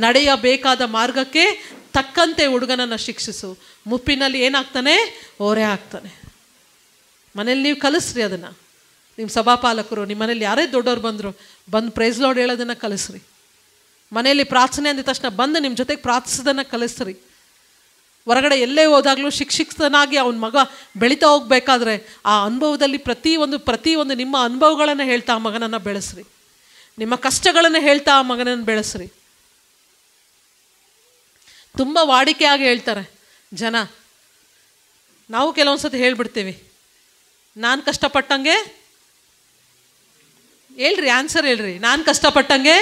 ನಡೆಯಬೇಕಾದ ಮಾರ್ಗಕ್ಕೆ ತಕ್ಕಂತೆ ಹುಡುಗನನ್ನು ಶಿಕ್ಷಿಸು, ಮುಪ್ಪಿನಲ್ಲಿ ಏನಾಗ್ತಾನೆ? ಹೊರೆ ಆಗ್ತಾನೆ. ಮನೇಲಿ ನೀವು ಕಲಿಸ್ರಿ ಅದನ್ನು. ನಿಮ್ಮ ಸಭಾಪಾಲಕರು, ನಿಮ್ಮ ಮನೇಲಿ ಯಾರೇ ದೊಡ್ಡವ್ರು ಬಂದು ಪ್ರೈಸ್ ಲಾರ್ಡ್ ಹೇಳೋದನ್ನು ಕಲಿಸ್ರಿ. ಮನೆಯಲ್ಲಿ ಪ್ರಾರ್ಥನೆ ಅಂದ ತಕ್ಷಣ ಬಂದು ನಿಮ್ಮ ಜೊತೆಗೆ ಪ್ರಾರ್ಥಿಸೋದನ್ನು ಕಲಿಸ್ರಿ. ಹೊರಗಡೆ ಎಲ್ಲೇ ಹೋದಾಗಲೂ ಶಿಕ್ಷಕನಾಗಿ ಅವನ ಮಗ ಬೆಳೀತಾ ಹೋಗ್ಬೇಕಾದ್ರೆ ಆ ಅನುಭವದಲ್ಲಿ ಪ್ರತಿಯೊಂದು ನಿಮ್ಮ ಅನುಭವಗಳನ್ನು ಹೇಳ್ತಾ ಆ ಮಗನನ್ನು ಬೆಳೆಸ್ರಿ. ನಿಮ್ಮ ಕಷ್ಟಗಳನ್ನು ಹೇಳ್ತಾ ಆ ಮಗನನ್ನು ಬೆಳೆಸ್ರಿ. ತುಂಬ ವಾಡಿಕೆಯಾಗಿ ಹೇಳ್ತಾರೆ ಜನ. ನಾವು ಕೆಲವೊಂದು ಸತಿ ಹೇಳ್ಬಿಡ್ತೀವಿ, ನಾನು ಕಷ್ಟಪಟ್ಟಂಗೆ ಹೇಳ್ರಿ, ಆನ್ಸರ್ ಹೇಳ್ರಿ, ನಾನು ಕಷ್ಟಪಟ್ಟಂಗೆ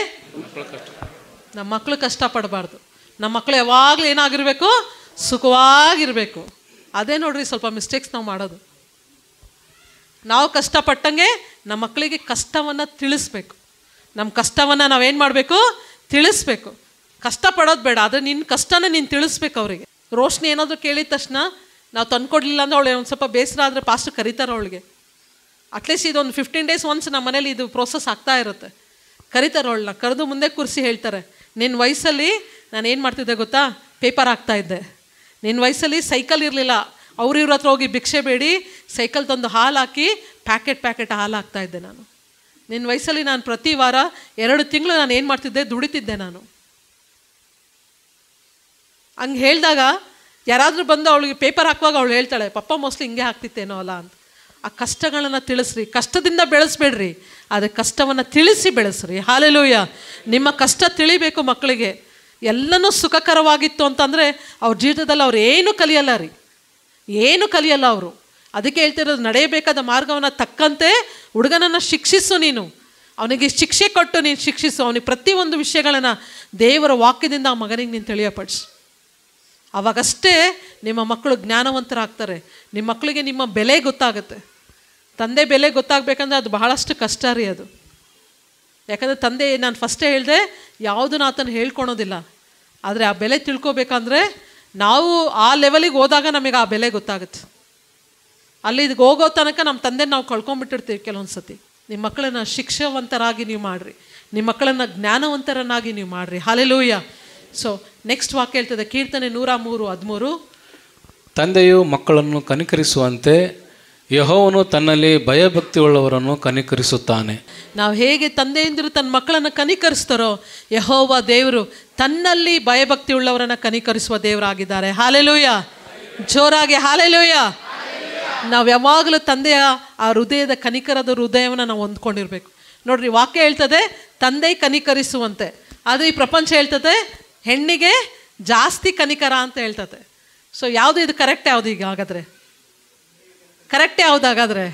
ನಮ್ಮ ಮಕ್ಕಳು ಕಷ್ಟಪಡಬಾರ್ದು. ನಮ್ಮ ಮಕ್ಕಳು ಯಾವಾಗಲೂ ಏನಾಗಿರಬೇಕು? ಸುಖವಾಗಿರಬೇಕು. ಅದೇ ನೋಡ್ರಿ ಸ್ವಲ್ಪ ಮಿಸ್ಟೇಕ್ಸ್ ನಾವು ಮಾಡೋದು. ನಾವು ಕಷ್ಟಪಟ್ಟಂಗೆ ನಮ್ಮ ಮಕ್ಕಳಿಗೆ ಕಷ್ಟವನ್ನು ತಿಳಿಸ್ಬೇಕು. ನಮ್ಮ ಕಷ್ಟವನ್ನು ನಾವೇನು ಮಾಡಬೇಕು? ತಿಳಿಸ್ಬೇಕು. ಕಷ್ಟಪಡೋದು ಬೇಡ, ಆದರೆ ನಿನ್ನ ಕಷ್ಟನ ನೀನು ತಿಳಿಸ್ಬೇಕು ಅವರಿಗೆ. ರೋಶ್ನಿ ಏನಾದರೂ ಕೇಳಿದ ತಕ್ಷಣ ನಾವು ತಂದ್ಕೊಡ್ಲಿಲ್ಲ ಅಂದರೆ ಅವಳು ಒಂದು ಸ್ವಲ್ಪ ಬೇಸರ ಆದರೆ ಪಾಸ್ಟರ್ ಕರೀತಾರೆ ಅವಳಿಗೆ. ಅಟ್ಲೀಸ್ಟ್ ಇದೊಂದು 15 days ಒನ್ಸ್ ನಮ್ಮ ಮನೇಲಿ ಇದು ಪ್ರೋಸೆಸ್ ಆಗ್ತಾ ಇರುತ್ತೆ. ಕರೀತಾರೆ ಅವಳನ್ನ, ಕರೆದು ಮುಂದೆ ಕೂರಿಸಿ ಹೇಳ್ತಾರೆ, ನಿನ್ನ ವಯಸ್ಸಲ್ಲಿ ನಾನು ಏನು ಮಾಡ್ತಿದ್ದೆ ಗೊತ್ತಾ? ಪೇಪರ್ ಹಾಕ್ತಾಯಿದ್ದೆ. ನಿನ್ನ ವಯಸ್ಸಲ್ಲಿ ಸೈಕಲ್ ಇರಲಿಲ್ಲ, ಇವ್ರ ಹತ್ರ ಹೋಗಿ ಭಿಕ್ಷೆ ಬೇಡಿ ಸೈಕಲ್ ತಂದು ಹಾಲು ಹಾಕಿ ಪ್ಯಾಕೆಟ್ ಹಾಲು ಹಾಕ್ತಾಯಿದ್ದೆ ನಾನು. ನಿನ್ನ ವಯಸ್ಸಲ್ಲಿ ನಾನು ಪ್ರತಿ ವಾರ 2 ತಿಂಗಳು ನಾನು ಏನು ಮಾಡ್ತಿದ್ದೆ? ದುಡಿತಿದ್ದೆ ನಾನು. ಹಂಗೆ ಹೇಳಿದಾಗ ಯಾರಾದರೂ ಬಂದು ಅವಳಿಗೆ ಪೇಪರ್ ಹಾಕುವಾಗ ಅವಳು ಹೇಳ್ತಾಳೆ, ಪಪ್ಪ ಮೋಸ್ಟ್ಲಿ ಹಿಂಗೆ ಹಾಕ್ತಿತ್ತೇನೋ ಅಲ್ಲ ಅಂತ. ಆ ಕಷ್ಟಗಳನ್ನು ತಿಳಿಸ್ರಿ. ಕಷ್ಟದಿಂದ ಬೆಳೆಸ್ಬೇಡ್ರಿ, ಆದರೆ ಕಷ್ಟವನ್ನು ತಿಳಿಸಿ ಬೆಳೆಸ್ರಿ. ಹಾಲೆಲೂಯ. ನಿಮ್ಮ ಕಷ್ಟ ತಿಳಿಬೇಕು ಮಕ್ಕಳಿಗೆ. ಎಲ್ಲನೂ ಸುಖಕರವಾಗಿತ್ತು ಅಂತಂದರೆ ಅವ್ರ ಜೀವಿತದಲ್ಲಿ ಅವ್ರು ಏನು ಕಲಿಯಲ್ಲ ರೀ, ಏನು ಕಲಿಯಲ್ಲ ಅವರು. ಅದಕ್ಕೆ ಹೇಳ್ತಿರೋದು, ನಡೆಯಬೇಕಾದ ಮಾರ್ಗವನ್ನು ತಕ್ಕಂತೆ ಹುಡುಗನನ್ನು ಶಿಕ್ಷಿಸು. ನೀನು ಅವನಿಗೆ ಶಿಕ್ಷೆ ಕೊಟ್ಟು ನೀನು ಶಿಕ್ಷಿಸು. ಅವನಿಗೆ ಪ್ರತಿಯೊಂದು ವಿಷಯಗಳನ್ನು ದೇವರ ವಾಕ್ಯದಿಂದ ಆ ಮಗನಿಗೆ ನೀನು ತಿಳಿಯಪಡಿಸು. ಆವಾಗಷ್ಟೇ ನಿಮ್ಮ ಮಕ್ಕಳು ಜ್ಞಾನವಂತರಾಗ್ತಾರೆ. ನಿಮ್ಮ ಮಕ್ಕಳಿಗೆ ನಿಮ್ಮ ಬೆಲೆ ಗೊತ್ತಾಗುತ್ತೆ. ತಂದೆ ಬೆಲೆ ಗೊತ್ತಾಗಬೇಕಂದ್ರೆ ಅದು ಬಹಳಷ್ಟು ಕಷ್ಟ ರೀ ಅದು. ಯಾಕಂದರೆ ತಂದೆ, ನಾನು ಫಸ್ಟೇ ಹೇಳಿದೆ, ಯಾವುದನ್ನು ಆತನ ಹೇಳ್ಕೊಳೋದಿಲ್ಲ. ಆದರೆ ಆ ಬೆಲೆ ತಿಳ್ಕೊಬೇಕಂದ್ರೆ ನಾವು ಆ ಲೆವೆಲಿಗೆ ಹೋದಾಗ ನಮಗೆ ಆ ಬೆಲೆ ಗೊತ್ತಾಗುತ್ತೆ. ಅಲ್ಲಿ ಇದಕ್ಕೆ ಹೋಗೋ ತನಕ ನಮ್ಮ ತಂದೆ ನಾವು ಕಳ್ಕೊಂಡ್ಬಿಟ್ಟಿರ್ತೀವಿ ಕೆಲವೊಂದು ಸತಿ. ನಿಮ್ಮ ಮಕ್ಕಳನ್ನು ಶಿಕ್ಷಾವಂತರಾಗಿ ನೀವು ಮಾಡಿರಿ, ನಿಮ್ಮ ಮಕ್ಕಳನ್ನು ಜ್ಞಾನವಂತರನ್ನಾಗಿ ನೀವು ಮಾಡಿರಿ. ಹಾಲೆಲೂಯ. ಸೊ ನೆಕ್ಸ್ಟ್ ವಾಕ್ಯ ಹೇಳ್ತದೆ, ಕೀರ್ತನೆ 103:13. ತಂದೆಯು ಮಕ್ಕಳನ್ನು ಕನಿಕರಿಸುವಂತೆ ಯೆಹೋವನು ತನ್ನಲ್ಲಿ ಭಯಭಕ್ತಿ ಉಳ್ಳವರನ್ನು ಕನಿಕರಿಸುತ್ತಾನೆ. ನಾವು ಹೇಗೆ ತಂದೆಯಂದಿರು ತನ್ನ ಮಕ್ಕಳನ್ನು ಕನಿಕರಿಸ್ತಾರೋ, ಯೆಹೋವ ದೇವರು ತನ್ನಲ್ಲಿ ಭಯಭಕ್ತಿ ಉಳ್ಳವರನ್ನು ಕನಿಕರಿಸುವ ದೇವರಾಗಿದ್ದಾರೆ. ಹಾಲೆಲೂಯ. ಜೋರಾಗಿ ಹಾಲೆಲೂಯ. ನಾವು ಯಾವಾಗಲೂ ತಂದೆಯ ಆ ಹೃದಯದ ಕನಿಕರದ ಹೃದಯವನ್ನು ನಾವು ಹೊಂದ್ಕೊಂಡಿರ್ಬೇಕು. ನೋಡ್ರಿ, ವಾಕ್ಯ ಹೇಳ್ತದೆ ತಂದೆ ಕನಿಕರಿಸುವಂತೆ, ಆದರೆ ಈ ಪ್ರಪಂಚ ಹೇಳ್ತದೆ ಹೆಣ್ಣಿಗೆ ಜಾಸ್ತಿ ಕನಿಕರ ಅಂತ ಹೇಳ್ತದೆ. ಸೊ ಯಾವುದು ಇದು ಕರೆಕ್ಟ್? ಯಾವುದು ಈಗ ಹಾಗಾದರೆ ಕರೆಕ್ಟ್ ಯಾವುದಾಗಾದ್ರೆ?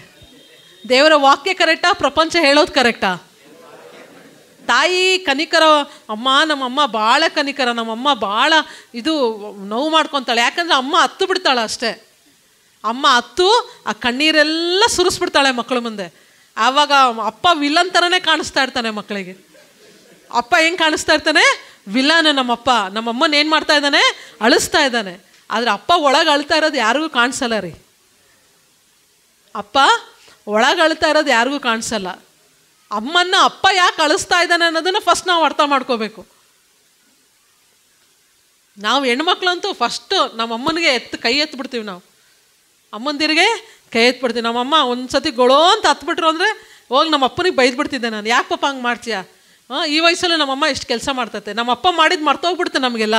ದೇವರ ವಾಕ್ಯ ಕರೆಕ್ಟಾ? ಪ್ರಪಂಚ ಹೇಳೋದು ಕರೆಕ್ಟಾ? ತಾಯಿ ಕನಿಕರ, ನಮ್ಮಮ್ಮ ಭಾಳ ಕನಿಕರ, ನಮ್ಮಮ್ಮ ಭಾಳ ಇದು ನೋವು ಮಾಡ್ಕೊತಾಳೆ. ಯಾಕಂದರೆ ಅಮ್ಮ ಹತ್ತು ಬಿಡ್ತಾಳೆ ಅಷ್ಟೇ. ಅಮ್ಮ ಹತ್ತು ಆ ಕಣ್ಣೀರೆಲ್ಲ ಸುರಿಸ್ಬಿಡ್ತಾಳೆ ಮಕ್ಕಳ ಮುಂದೆ. ಆವಾಗ ಅಪ್ಪ ವಿಲನ್ ಥರನೇ ಕಾಣಿಸ್ತಾ ಇರ್ತಾನೆ ಮಕ್ಕಳಿಗೆ. ಅಪ್ಪ ಹೆಂಗೆ ಕಾಣಿಸ್ತಾ ಇರ್ತಾನೆ? ವಿಲನ್. ನಮ್ಮಮ್ಮನ ಏನು ಮಾಡ್ತಾ ಇದ್ದಾನೆ? ಅಳಿಸ್ತಾ ಇದ್ದಾನೆ. ಆದರೆ ಅಪ್ಪ ಒಳಗೆ ಅಳ್ತಾ ಇರೋದು ಯಾರಿಗೂ ಕಾಣಿಸಲ್ಲ ರೀ. ಅಪ್ಪ ಒಳಗೆ ಅಳ್ತಾ ಇರೋದು ಯಾರಿಗೂ ಕಾಣಿಸಲ್ಲ. ಅಮ್ಮನ್ನ ಅಪ್ಪ ಯಾಕೆ ಅಳಿಸ್ತಾ ಇದ್ದಾನೆ ಅನ್ನೋದನ್ನು ಫಸ್ಟ್ ನಾವು ಅರ್ಥ ಮಾಡ್ಕೋಬೇಕು. ನಾವು ಹೆಣ್ಮಕ್ಳಂತೂ ಫಸ್ಟು ನಮ್ಮಮ್ಮನಿಗೆ ಕೈ ಎತ್ಬಿಡ್ತೀವಿ. ನಾವು ಅಮ್ಮಂದಿರಿಗೆ ಕೈ ಎತ್ಬಿಡ್ತೀವಿ. ನಮ್ಮಮ್ಮ ಒಂದು ಸತಿ ಗೊಳೋ ಅಂತ ಹತ್ಬಿಟ್ರು ಅಂದರೆ ಹೋಗಿ ನಮ್ಮ ಅಪ್ಪನಿಗೆ ಬೈದ್ಬಿಡ್ತಿದ್ದೆ ನಾನು, ಯಾಕೆ ಪಾಪ ಹಂಗೆ ಮಾಡ್ತೀಯಾ? ಈ ವಯಸ್ಸಲ್ಲೂ ನಮ್ಮಮ್ಮ ಎಷ್ಟು ಕೆಲಸ ಮಾಡ್ತೈತೆ. ನಮ್ಮಪ್ಪ ಮಾಡಿದ್ದು ಮರ್ತೋಗ್ಬಿಡ್ತೆ ನಮಗೆಲ್ಲ.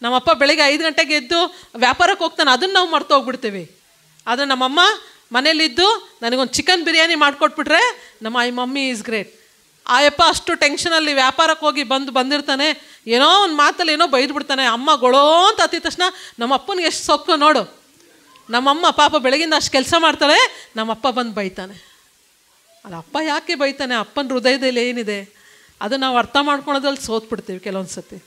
ನಮ್ಮಪ್ಪ ಬೆಳಗ್ಗೆ 5 ಗಂಟೆಗೆ ಎದ್ದು ವ್ಯಾಪಾರಕ್ಕೆ ಹೋಗ್ತಾನೆ, ಅದನ್ನು ನಾವು ಮರ್ತೋಗ್ಬಿಡ್ತೀವಿ. ಆದರೆ ನಮ್ಮಮ್ಮ ಮನೇಲಿದ್ದು ನನಗೊಂದು ಚಿಕನ್ ಬಿರಿಯಾನಿ ಮಾಡಿಕೊಟ್ಬಿಟ್ರೆ ಐ ಮಮ್ಮಿ ಈಸ್ ಗ್ರೇಟ್. ಆಯಪ್ಪ ಅಷ್ಟು ಟೆನ್ಷನಲ್ಲಿ ವ್ಯಾಪಾರಕ್ಕೆ ಹೋಗಿ ಬಂದಿರ್ತಾನೆ, ಏನೋ ಒಂದು ಮಾತಲ್ಲಿ ಏನೋ ಬೈದ್ಬಿಡ್ತಾನೆ. ಅಮ್ಮ ಗೊಳೋ ಅಂತ ಹತ್ತಿದ ತಕ್ಷಣ ನಮ್ಮ ಅಪ್ಪನಿಗೆ ಎಷ್ಟು ಸೊಕ್ಕು ನೋಡು. ನಮ್ಮಮ್ಮ ಪಾಪ ಬೆಳಗಿಂದ ಅಷ್ಟು ಕೆಲಸ ಮಾಡ್ತಾಳೆ, ನಮ್ಮಪ್ಪ ಬಂದು ಬೈತಾನೆ. ಅದು ಅಪ್ಪ ಯಾಕೆ ಬೈತಾನೆ? ಅಪ್ಪನ ಹೃದಯದಲ್ಲಿ ಏನಿದೆ ಅದು ನಾವು ಅರ್ಥ ಮಾಡ್ಕೊಳೋದ್ರಲ್ಲಿ ಸೋತ್ಬಿಡ್ತೀವಿ ಕೆಲವೊಂದು ಸತಿ.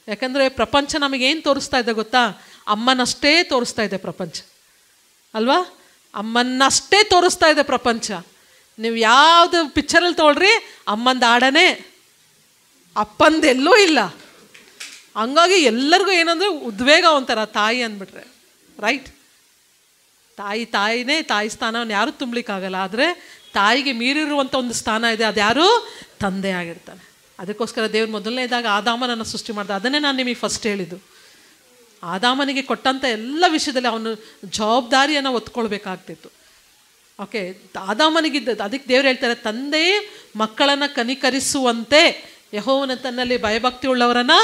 ಯಾಕಂದರೆ ಪ್ರಪಂಚ ನಮಗೇನು ತೋರಿಸ್ತಾ ಇದೆ ಗೊತ್ತಾ? ಅಮ್ಮನಷ್ಟೇ ತೋರಿಸ್ತಾ ಇದೆ ಪ್ರಪಂಚ ಅಲ್ವಾ? ಅಮ್ಮನ್ನಷ್ಟೇ ತೋರಿಸ್ತಾ ಇದೆ ಪ್ರಪಂಚ. ನೀವು ಯಾವುದು ಪಿಕ್ಚರಲ್ಲಿ ತೊಗೊಳ್ರಿ, ಅಮ್ಮಂದು ಆಡನೇ, ಅಪ್ಪಂದೆಲ್ಲೂ ಇಲ್ಲ. ಹಂಗಾಗಿ ಎಲ್ಲರಿಗೂ ಏನಂದರೆ ಉದ್ವೇಗ ಒಂಥರ ತಾಯಿ ಅಂದ್ಬಿಟ್ರೆ, ರೈಟ್? ತಾಯಿನೇ, ತಾಯಿ ಸ್ಥಾನವನ್ನು ಯಾರೂ ತುಂಬಲಿಕ್ಕಾಗಲ್ಲ. ಆದರೆ ತಾಯಿಗೆ ಮೀರಿರುವಂಥ ಒಂದು ಸ್ಥಾನ ಇದೆ, ಅದು ಯಾರು? ತಂದೆ ಆಗಿರ್ತಾನೆ. ಅದಕ್ಕೋಸ್ಕರ ದೇವ್ರು ಮೊದಲನೇದಾಗ ಆದಾಮನನ್ನು ಸೃಷ್ಟಿ ಮಾಡ್ದ. ಅದನ್ನೇ ನಾನು ನಿಮಗೆ ಫಸ್ಟ್ ಹೇಳಿದ್ದು. ಆದಾಮನಿಗೆ ಕೊಟ್ಟಂಥ ಎಲ್ಲ ವಿಷಯದಲ್ಲಿ ಅವನು ಜವಾಬ್ದಾರಿಯನ್ನು ಹೊತ್ಕೊಳ್ಬೇಕಾಗ್ತಿತ್ತು. ಓಕೆ, ಆದಾಮನಿಗಿದ್ದದ್ದು. ಅದಕ್ಕೆ ದೇವ್ರು ಹೇಳ್ತಾರೆ, ತಂದೆ ಮಕ್ಕಳನ್ನು ಕನಿಕರಿಸುವಂತೆ ಯೆಹೋವನ ತನ್ನಲ್ಲಿ ಭಯಭಕ್ತಿ ಉಳ್ಳವರನ್ನು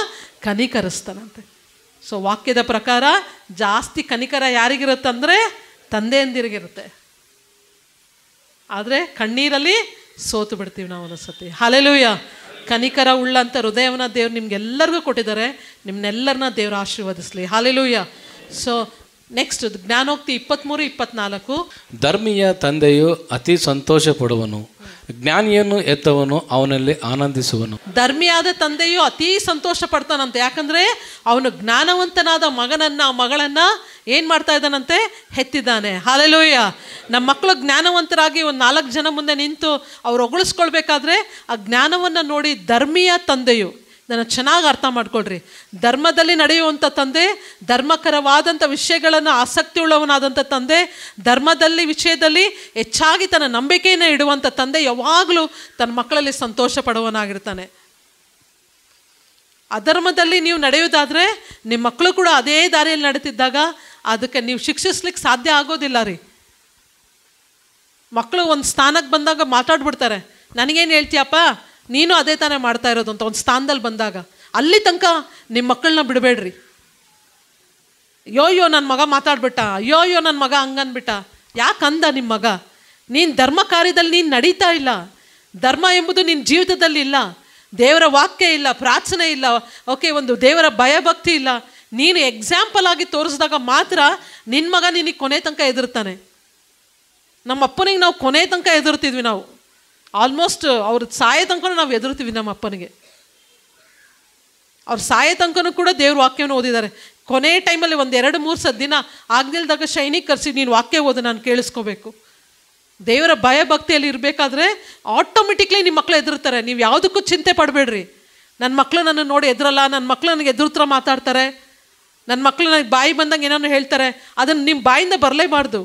ಕನಿಕರಿಸ್ತಾನಂತೆ. ಸೊ ವಾಕ್ಯದ ಪ್ರಕಾರ ಜಾಸ್ತಿ ಕನಿಕರ ಯಾರಿಗಿರುತ್ತಂದರೆ ತಂದೆಯಂದಿರಿಗಿರುತ್ತೆ. ಆದರೆ ಕಣ್ಣೀರಲ್ಲಿ ಸೋತು ಬಿಡ್ತೀವಿ ನಾವು ಒಂದೊಂದ್ಸತಿ. ಹಲ್ಲೆಲೂಯ. ಕನಿಕರ ಉಳ್ಳಂಥ ಹೃದಯವನ್ನು ದೇವ್ರು ನಿಮ್ಗೆಲ್ಲರಿಗೂ ಕೊಟ್ಟಿದ್ದಾರೆ. ನಿಮ್ಮನ್ನೆಲ್ಲರನ್ನ ದೇವರು ಆಶೀರ್ವದಿಸಲಿ. ಹಲ್ಲೆಲೂಯ. ಸೊ ನೆಕ್ಸ್ಟ್ ಜ್ಞಾನೋಕ್ತಿ 23:24. ಧರ್ಮೀಯ ತಂದೆಯು ಅತಿ ಸಂತೋಷ ಪಡುವನು, ಜ್ಞಾನಿಯನ್ನು ಎತ್ತವನು ಅವನಲ್ಲಿ ಆನಂದಿಸುವನು. ಧರ್ಮಿಯಾದ ತಂದೆಯು ಅತೀ ಸಂತೋಷ ಪಡ್ತಾನಂತೆ. ಯಾಕಂದರೆ ಅವನು ಜ್ಞಾನವಂತನಾದ ಮಗಳನ್ನ ಏನು ಮಾಡ್ತಾ ಇದ್ದಾನಂತೆ? ಹೆತ್ತಿದ್ದಾನೆ. ಹಲ್ಲೆಲೂಯ. ನಮ್ಮ ಮಕ್ಕಳು ಜ್ಞಾನವಂತರಾಗಿ ಒಂದು 4 ಜನ ಮುಂದೆ ನಿಂತು ಅವ್ರು ಹೊಗಳಿಸ್ಕೊಳ್ಬೇಕಾದ್ರೆ ಆ ಜ್ಞಾನವನ್ನು ನೋಡಿ ಧರ್ಮಿಯ ತಂದೆಯು, ನಾನು ಚೆನ್ನಾಗಿ ಅರ್ಥ ಮಾಡ್ಕೊಳ್ರಿ, ಧರ್ಮದಲ್ಲಿ ನಡೆಯುವಂಥ ತಂದೆ, ಧರ್ಮಕರವಾದಂಥ ವಿಷಯಗಳನ್ನು ಆಸಕ್ತಿ ಉಳ್ಳವನಾದಂಥ ತಂದೆ, ಧರ್ಮದಲ್ಲಿ ವಿಷಯದಲ್ಲಿ ಹೆಚ್ಚಾಗಿ ತನ್ನ ನಂಬಿಕೆಯನ್ನು ಇಡುವಂಥ ತಂದೆ ಯಾವಾಗಲೂ ತನ್ನ ಮಕ್ಕಳಲ್ಲಿ ಸಂತೋಷ ಪಡುವನಾಗಿರ್ತಾನೆ. ಅಧರ್ಮದಲ್ಲಿ ನೀವು ನಡೆಯೋದಾದರೆ ನಿಮ್ಮ ಮಕ್ಕಳು ಕೂಡ ಅದೇ ದಾರಿಯಲ್ಲಿ ನಡೀತಿದ್ದಾಗ ಅದಕ್ಕೆ ನೀವು ಶಿಕ್ಷಿಸ್ಲಿಕ್ಕೆ ಸಾಧ್ಯ ಆಗೋದಿಲ್ಲ ರೀ. ಮಕ್ಕಳು ಒಂದು ಸ್ಥಾನಕ್ಕೆ ಬಂದಾಗ ಮಾತಾಡ್ಬಿಡ್ತಾರೆ, ನನಗೇನು ಹೇಳ್ತೀಯಪ್ಪ, ನೀನು ಅದೇ ತಾನೇ ಮಾಡ್ತಾ ಇರೋದು ಅಂತ. ಒಂದು ಸ್ಥಾನದಲ್ಲಿ ಬಂದಾಗ ಅಲ್ಲಿ ತನಕ ನಿಮ್ಮ ಮಕ್ಕಳನ್ನ ಬಿಡಬೇಡ್ರಿ. ಅಯ್ಯೋ ನನ್ನ ಮಗ ಮಾತಾಡ್ಬಿಟ್ಟ, ಅಯ್ಯೋ ನನ್ನ ಮಗ ಹಂಗನ್ಬಿಟ್ಟ. ಯಾಕಂದ ನಿಮ್ಮ ಮಗ? ನೀನು ಧರ್ಮ ಕಾರ್ಯದಲ್ಲಿ ನೀನು ನಡೀತಾ ಇಲ್ಲ. ಧರ್ಮ ಎಂಬುದು ನಿನ್ನ ಜೀವಿತದಲ್ಲಿ ಇಲ್ಲ. ದೇವರ ವಾಕ್ಯ ಇಲ್ಲ, ಪ್ರಾರ್ಥನೆ ಇಲ್ಲ, ಓಕೆ, ಒಂದು ದೇವರ ಭಯಭಕ್ತಿ ಇಲ್ಲ. ನೀನು ಎಕ್ಸಾಂಪಲ್ ಆಗಿ ತೋರಿಸಿದಾಗ ಮಾತ್ರ ನಿನ್ನ ಮಗ ನಿನಗೆ ಕೊನೆ ತನಕ ಎದುರ್ತಾನೆ. ನಮ್ಮ ಅಪ್ಪನಿಗೆ ನಾವು ಕೊನೆ ತನಕ ಎದುರ್ತಿದ್ವಿ. ನಾವು ಆಲ್ಮೋಸ್ಟ್ ಅವ್ರ ಸಾಯೋ ತನಕ ನಾವು ಎದುರ್ತೀವಿ ನಮ್ಮ ಅಪ್ಪನಿಗೆ. ಅವ್ರ ಸಾಯೋ ತನಕನೂ ಕೂಡ ದೇವ್ರ ವಾಕ್ಯವನ್ನು ಓದಿದ್ದಾರೆ. ಕೊನೆ ಟೈಮಲ್ಲಿ 1-2-3 ದಿನ ಆಗದಿಲ್ದಾಗ ಶೈನಿಗೆ ಕರೆಸಿ ನೀನು ವಾಕ್ಯ ಓದು, ನಾನು ಕೇಳಿಸ್ಕೋಬೇಕು. ದೇವರ ಭಯಭಕ್ತಿಯಲ್ಲಿ ಇರಬೇಕಾದ್ರೆ ಆಟೋಮೆಟಿಕ್ಲಿ ನಿಮ್ಮ ಮಕ್ಕಳು ಎದುರ್ತಾರೆ. ನೀವು ಯಾವುದಕ್ಕೂ ಚಿಂತೆ ಪಡಬೇಡ್ರಿ. ನನ್ನ ಮಕ್ಕಳು ನನ್ನ ನೋಡಿ ಎದುರಲ್ಲ, ನನ್ನ ಮಕ್ಕಳು ನನಗೆ ಎದುರ್ತ್ರ ಮಾತಾಡ್ತಾರೆ, ನನ್ನ ಮಕ್ಕಳು ನನಗೆ ಬಾಯಿ ಬಂದಂಗೆ ಏನಾದ್ರು ಹೇಳ್ತಾರೆ, ಅದನ್ನು ನಿಮ್ಮ ಬಾಯಿಂದ ಬರಲೇಬಾರ್ದು.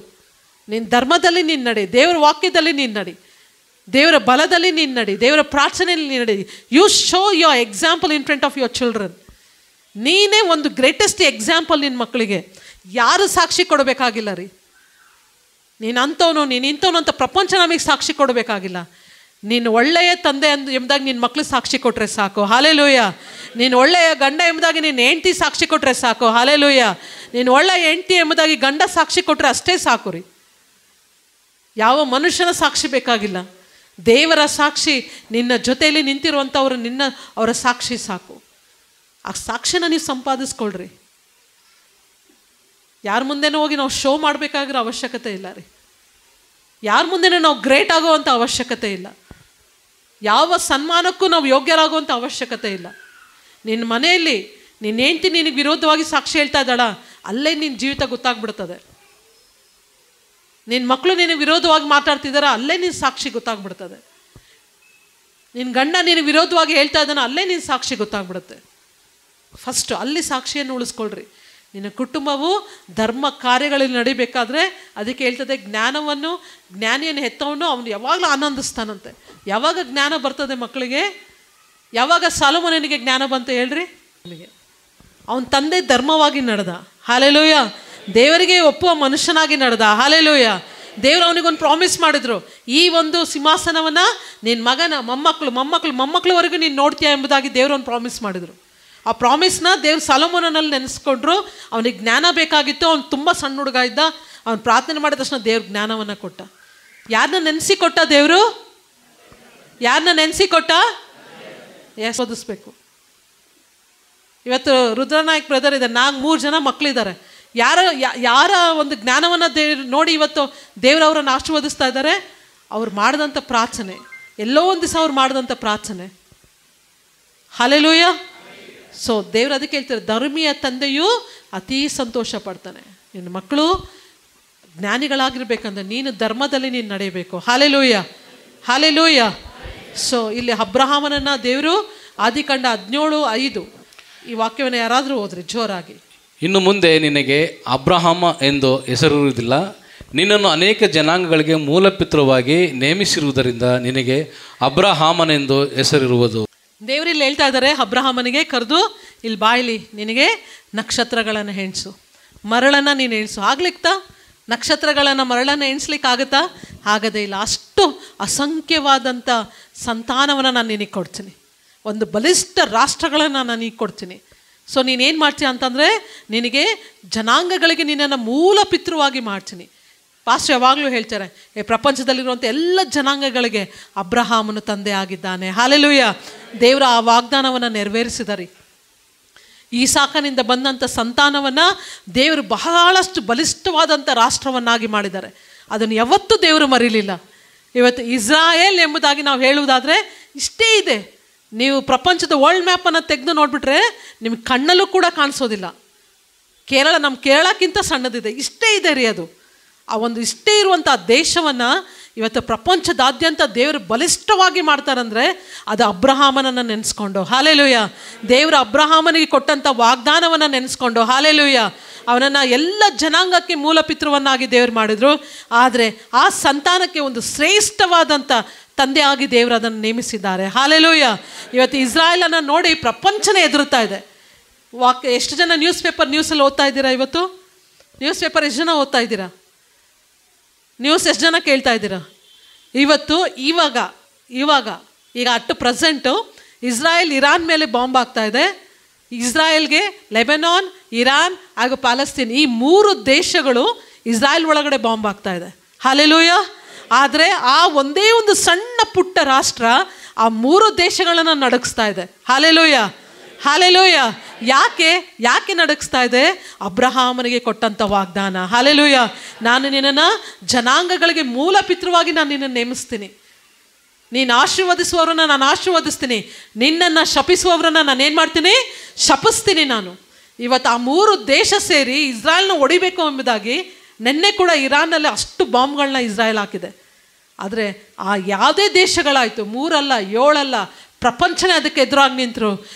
ನಿನ್ನ ಧರ್ಮದಲ್ಲಿ ನೀನು ನಡಿ, ದೇವರ ವಾಕ್ಯದಲ್ಲಿ ನೀನು ನಡಿ, ದೇವರ ಬಲದಲ್ಲಿ ನೀನು ನಡಿ, ದೇವರ ಪ್ರಾರ್ಥನೆಯಲ್ಲಿ ನೀನು ನಡಿ. You show your example in front of your children. ನೀನೇ ಒಂದು ಗ್ರೇಟೆಸ್ಟ್ ಎಕ್ಸಾಂಪಲ್ ನಿನ್ನ ಮಕ್ಕಳಿಗೆ. ಯಾರು ಸಾಕ್ಷಿ ಕೊಡಬೇಕಾಗಿಲ್ಲ ರೀ. ನೀನು ಅಂಥವನು, ನೀನು ಇಂಥವನು ಅಂತ ಪ್ರಪಂಚ ನಮಗೆ ಸಾಕ್ಷಿ ಕೊಡಬೇಕಾಗಿಲ್ಲ. ನೀನು ಒಳ್ಳೆಯ ತಂದೆ ಎಂಬುದಾಗಿ ನಿನ್ನ ಮಕ್ಕಳು ಸಾಕ್ಷಿ ಕೊಟ್ಟರೆ ಸಾಕು. ಹಾಲೆಲೂಯ. ನೀನು ಒಳ್ಳೆಯ ಗಂಡ ಎಂಬುದಾಗಿ ನಿನ್ನ ಹೆಂಡತಿ ಸಾಕ್ಷಿ ಕೊಟ್ಟರೆ ಸಾಕು. ಹಾಲೆಲೂಯ. ನೀನು ಒಳ್ಳೆಯ ಹೆಂಡತಿ ಎಂಬುದಾಗಿ ಗಂಡ ಸಾಕ್ಷಿ ಕೊಟ್ಟರೆ ಅಷ್ಟೇ ಸಾಕು ರೀ. ಯಾವ ಮನುಷ್ಯನ ಸಾಕ್ಷಿ ಬೇಕಾಗಿಲ್ಲ. ದೇವರ ಸಾಕ್ಷಿ, ನಿನ್ನ ಜೊತೆಯಲ್ಲಿ ನಿಂತಿರುವಂಥವ್ರು ಅವರ ಸಾಕ್ಷಿ ಸಾಕು. ಆ ಸಾಕ್ಷಿನ ನೀವು ಸಂಪಾದಿಸ್ಕೊಳ್ರಿ. ಯಾರ ಮುಂದೆನೂ ಹೋಗಿ ನಾವು ಶೋ ಮಾಡಬೇಕಾಗಿರೋ ಅವಶ್ಯಕತೆ ಇಲ್ಲ ರೀ. ಯಾರ ಮುಂದೆನೂ ನಾವು ಗ್ರೇಟ್ ಆಗೋವಂಥ ಅವಶ್ಯಕತೆ ಇಲ್ಲ. ಯಾವ ಸನ್ಮಾನಕ್ಕೂ ನಾವು ಯೋಗ್ಯರಾಗುವಂಥ ಅವಶ್ಯಕತೆ ಇಲ್ಲ. ನಿನ್ನ ಮನೆಯಲ್ಲಿ ನಿನ್ನ ಹೆಂಡತಿ ನಿನಗೆ ವಿರೋಧವಾಗಿ ಸಾಕ್ಷಿ ಹೇಳ್ತಾ ಇದ್ದಾಳ, ಅಲ್ಲೇ ನಿನ್ನ ಜೀವಿತ ಗೊತ್ತಾಗ್ಬಿಡ್ತದೆ. ನಿನ್ನ ಮಕ್ಕಳು ನಿನಗೆ ವಿರೋಧವಾಗಿ ಮಾತಾಡ್ತಿದ್ದಾರ, ಅಲ್ಲೇ ನಿನ್ನ ಸಾಕ್ಷಿ ಗೊತ್ತಾಗ್ಬಿಡ್ತದೆ. ನಿನ್ನ ಗಂಡ ನಿನಗೆ ವಿರೋಧವಾಗಿ ಹೇಳ್ತಾ ಇದ್ದಾನ, ಅಲ್ಲೇ ನಿನ್ನ ಸಾಕ್ಷಿ ಗೊತ್ತಾಗ್ಬಿಡುತ್ತೆ. ಫಸ್ಟು ಅಲ್ಲಿ ಸಾಕ್ಷಿಯನ್ನು ಉಳಿಸ್ಕೊಳ್ರಿ. ನಿನ್ನ ಕುಟುಂಬವು ಧರ್ಮ ಕಾರ್ಯಗಳಲ್ಲಿ ನಡಿಬೇಕಾದ್ರೆ ಅದಕ್ಕೆ ಹೇಳ್ತದೆ, ಜ್ಞಾನಿಯನ್ನು ಹೆತ್ತವನು ಅವನು ಯಾವಾಗಲೂ ಆನಂದಿಸ್ತಾನಂತೆ. ಯಾವಾಗ ಜ್ಞಾನ ಬರ್ತದೆ ಮಕ್ಕಳಿಗೆ? ಯಾವಾಗ ಸೊಲೊಮೋನನಿಗೆ ಜ್ಞಾನ ಬಂತ ಹೇಳ್ರಿ? ಅವನ ತಂದೆ ಧರ್ಮವಾಗಿ ನಡೆದ. ಹಾಲೆಲೂಯ. ದೇವರಿಗೆ ಒಪ್ಪುವ ಮನುಷ್ಯನಾಗಿ ನಡೆದ. ಹಾಲೆಲೂಯ. ದೇವರು ಅವನಿಗೊಂದು ಪ್ರಾಮಿಸ್ ಮಾಡಿದ್ರು, ಈ ಒಂದು ಸಿಂಹಾಸನವನ್ನು ನಿನ್ನ ಮಗನ ಮೊಮ್ಮಕ್ಕಳವರೆಗೂ ನೀನು ನೋಡ್ತೀಯ ಎಂಬುದಾಗಿ ದೇವರು ಒಂದು ಪ್ರಾಮಿಸ್ ಮಾಡಿದರು. ಆ ಪ್ರಾಮಿಸ್ನ ದೇವ್ರು ಸೊಲೊಮೋನನಲ್ಲಿ ನೆನೆಸ್ಕೊಂಡ್ರು. ಅವನಿಗೆ ಜ್ಞಾನ ಬೇಕಾಗಿತ್ತು. ಅವನು ತುಂಬ ಸಣ್ಣ ಹುಡುಗ ಇದ್ದ. ಅವನು ಪ್ರಾರ್ಥನೆ ಮಾಡಿದ ತಕ್ಷಣ ದೇವ್ರ ಜ್ಞಾನವನ್ನು ಕೊಟ್ಟ. ಯಾರನ್ನ ನೆನೆಸಿ ಕೊಟ್ಟ ದೇವರು? ಯಾರನ್ನ ನೆನೆಸಿ ಕೊಟ್ಟ? ಓದಿಸ್ಬೇಕು. ಇವತ್ತು ರುದ್ರನಾಯಕ್ ಬ್ರದರ್ ಇದೆ, 3 ಜನ ಮಕ್ಕಳಿದ್ದಾರೆ. ಯಾರ ಒಂದು ಜ್ಞಾನವನ್ನು ನೋಡಿ ಇವತ್ತು ದೇವರವರನ್ನು ಆಶೀರ್ವದಿಸ್ತಾ ಇದ್ದಾರೆ? ಅವ್ರು ಮಾಡಿದಂಥ ಪ್ರಾರ್ಥನೆ, ಎಲ್ಲೋ ಒಂದು ದಿವಸ ಅವ್ರು ಮಾಡಿದಂಥ ಪ್ರಾರ್ಥನೆ. ಹಲ್ಲೆಲೂಯ. ಸೊ ದೇವ್ರು ಅದಕ್ಕೆ ಹೇಳ್ತಾರೆ, ಧರ್ಮೀಯ ತಂದೆಯು ಅತೀ ಸಂತೋಷ ಪಡ್ತಾನೆ. ನಿನ್ನ ಮಕ್ಕಳು ಜ್ಞಾನಿಗಳಾಗಿರ್ಬೇಕಂದ್ರೆ ನೀನು ಧರ್ಮದಲ್ಲಿ ನೀನು ನಡೆಯಬೇಕು. ಹಲ್ಲೆಲೂಯ. ಹಲ್ಲೆಲೂಯ. ಸೊ ಇಲ್ಲಿ ಅಬ್ರಹಾಮನನ್ನು ದೇವರು ಆದಿಕಾಂಡ 17:5 ಈ ವಾಕ್ಯವನ್ನು ಯಾರಾದರೂ ಓದ್ರಿ ಜೋರಾಗಿ. ಇನ್ನು ಮುಂದೆ ನಿನಗೆ ಅಬ್ರಹಾಮ ಎಂದು ಹೆಸರಿರುವುದಿಲ್ಲ, ನಿನ್ನನ್ನು ಅನೇಕ ಜನಾಂಗಗಳಿಗೆ ಮೂಲಪಿತೃವಾಗಿ ನೇಮಿಸಿರುವುದರಿಂದ ನಿನಗೆ ಅಬ್ರಹಾಮನೆಂದು ಹೆಸರಿರುವುದು. ದೇವರಿಲ್ಲಿ ಹೇಳ್ತಾ ಇದ್ದಾರೆ, ಅಬ್ರಹಾಮನಿಗೆ ಕರೆದು ಇಲ್ಲಿ ಬಾಯಿಲಿ ನಿನಗೆ ನಕ್ಷತ್ರಗಳನ್ನು ಎಣಿಸು, ಮರಳನ್ನು ನೀನು ಎಣಿಸು. ಆಗ್ಲಿಕ್ತಾ? ನಕ್ಷತ್ರಗಳನ್ನು ಮರಳನ್ನು ಎಣಿಸ್ಲಿಕ್ಕಾಗುತ್ತಾ? ಆಗದೇ ಇಲ್ಲ. ಅಷ್ಟು ಅಸಂಖ್ಯವಾದಂಥ ಸಂತಾನವನ್ನು ನಾನು ನಿನಗೆ ಕೊಡ್ತೀನಿ. ಒಂದು ಬಲಿಷ್ಠ ರಾಷ್ಟ್ರಗಳನ್ನು ನಾನು ನಿನಗೆ ಕೊಡ್ತೀನಿ. ಸೊ ನೀನೇನು ಮಾಡ್ತೀಯ ಅಂತಂದರೆ, ನಿನಗೆ ಜನಾಂಗಗಳಿಗೆ ನಿನ್ನನ್ನು ಮೂಲ ಪಿತೃವಾಗಿ ಮಾಡ್ತೀನಿ. ಪಾಸ್ಟರ್ ಯಾವಾಗಲೂ ಹೇಳ್ತಾರೆ, ಪ್ರಪಂಚದಲ್ಲಿರುವಂಥ ಎಲ್ಲ ಜನಾಂಗಗಳಿಗೆ ಅಬ್ರಹಾಮನು ತಂದೆ ಆಗಿದ್ದಾನೆ. ಹಾಲೆಲೂಯ. ದೇವರ ಆ ವಾಗ್ದಾನವನ್ನು ನೆರವೇರಿಸಿದಾರೆ. ಈಸಾಕನಿಂದ ಬಂದಂಥ ಸಂತಾನವನ್ನು ದೇವರು ಬಹಳಷ್ಟು ಬಲಿಷ್ಠವಾದಂಥ ರಾಷ್ಟ್ರವನ್ನಾಗಿ ಮಾಡಿದ್ದಾರೆ. ಅದನ್ನು ಯಾವತ್ತೂ ದೇವರು ಮರೀಲಿಲ್ಲ. ಇವತ್ತು ಇಸ್ರಾಯೇಲ್ ಎಂಬುದಾಗಿ ನಾವು ಹೇಳುವುದಾದರೆ ಇಷ್ಟೇ ಇದೆ. ನೀವು ಪ್ರಪಂಚದ ವರ್ಲ್ಡ್ ಮ್ಯಾಪನ್ನು ತೆಗೆದು ನೋಡಿಬಿಟ್ರೆ ನಿಮಗೆ ಕಣ್ಣಲ್ಲೂ ಕೂಡ ಕಾಣಿಸೋದಿಲ್ಲ. ನಮ್ಮ ಕೇರಳಕ್ಕಿಂತ ಸಣ್ಣದಿದೆ, ಇಷ್ಟೇ ಇದೆ ರೀ ಅದು. ಆ ಒಂದು ಇಷ್ಟೇ ಇರುವಂಥ ದೇಶವನ್ನು ಇವತ್ತು ಪ್ರಪಂಚದಾದ್ಯಂತ ದೇವರು ಬಲಿಷ್ಠವಾಗಿ ಮಾಡ್ತಾರಂದರೆ ಅದು ಅಬ್ರಹಾಮನನ್ನು ನೆನೆಸ್ಕೊಂಡು, ಹಾಲೆಲೂಯ. ದೇವರು ಅಬ್ರಹಾಮನಿಗೆ ಕೊಟ್ಟಂಥ ವಾಗ್ದಾನವನ್ನು ನೆನೆಸ್ಕೊಂಡು, ಹಾಲೆಲೂಯ, ಅವನನ್ನು ಎಲ್ಲ ಜನಾಂಗಕ್ಕೆ ಮೂಲಪಿತೃವನ್ನಾಗಿ ದೇವರು ಮಾಡಿದರು. ಆದರೆ ಆ ಸಂತಾನಕ್ಕೆ ಒಂದು ಶ್ರೇಷ್ಠವಾದಂಥ ತಂದೆಯಾಗಿ ದೇವರು ಅದನ್ನು ನೇಮಿಸಿದ್ದಾರೆ. ಹಾಲೆಲೂಯ. ಇವತ್ತು ಇಸ್ರಾಯೇಲನ್ನು ನೋಡಿ ಪ್ರಪಂಚನೇ ಎದುರುತ್ತಾ ಇದೆ. ಎಷ್ಟು ಜನ ನ್ಯೂಸಲ್ಲಿ ಓದ್ತಾ ಇದ್ದೀರಾ? ಇವತ್ತು ನ್ಯೂಸ್ ಪೇಪರ್ ಎಷ್ಟು ಜನ ಓದ್ತಾ ಇದ್ದೀರಾ? ನ್ಯೂಸ್ ಎಷ್ಟು ಜನ ಕೇಳ್ತಾ ಇದ್ದೀರಾ? ಈಗ ಅಟ್ ಪ್ರೆಸೆಂಟು ಇಸ್ರಾಯೇಲ್ ಇರಾನ್ ಮೇಲೆ ಬಾಂಬ್ ಆಗ್ತಾ ಇದೆ. ಇಸ್ರಾಯೇಲ್ಗೆ ಲೆಬನಾನ್, ಇರಾನ್ ಹಾಗೂ ಪ್ಯಾಲೆಸ್ತೀನ್ ಈ 3 ದೇಶಗಳು ಇಸ್ರಾಯೇಲ್ ಒಳಗಡೆ ಬಾಂಬ್ ಆಗ್ತಾ ಇದೆ. ಹಾಲೆಲೂಯ. ಆದರೆ ಆ ಒಂದೇ ಒಂದು ಸಣ್ಣ ಪುಟ್ಟ ರಾಷ್ಟ್ರ ಆ 3 ದೇಶಗಳನ್ನು ನಡಗಿಸ್ತಾ ಇದೆ. Hallelujah, hallelujah. ಯಾಕೆ ನಡಗಿಸ್ತಾ ಇದೆ? ಅಬ್ರಹಾಮನಿಗೆ ಕೊಟ್ಟಂಥ ವಾಗ್ದಾನ. ಹಾಲೆಲೂಯ. ನಾನು ನಿನ್ನನ್ನು ಜನಾಂಗಗಳಿಗೆ ಮೂಲ ಪಿತೃವಾಗಿ ನಾನು ನಿನ್ನನ್ನು ನೇಮಿಸ್ತೀನಿ. ನೀನು ಆಶೀರ್ವದಿಸುವವರನ್ನ ನಾನು ಆಶೀರ್ವದಿಸ್ತೀನಿ, ನಿನ್ನನ್ನು ಶಪಿಸುವವರನ್ನು ನಾನು ಏನು ಮಾಡ್ತೀನಿ? ಶಪಿಸ್ತೀನಿ ನಾನು. ಇವತ್ತು ಆ 3 ದೇಶ ಸೇರಿ ಇಸ್ರಾಯೇಲ್ನ ಹೊಡಿಬೇಕು ಎಂಬುದಾಗಿ ನಿನ್ನೆ ಕೂಡ ಇರಾನ್ನಲ್ಲಿ ಅಷ್ಟು ಬಾಂಬ್ಗಳನ್ನ ಇಸ್ರಾಯೇಲ್ ಹಾಕಿದೆ. ಆದರೆ ಆ ಯಾವುದೇ ದೇಶಗಳಾಯಿತು, 3 ಅಲ್ಲ 7 ಅಲ್ಲ, ಪ್ರಪಂಚನೇ ಅದಕ್ಕೆ ಎದುರಾಗಿ ನಿಂತರು.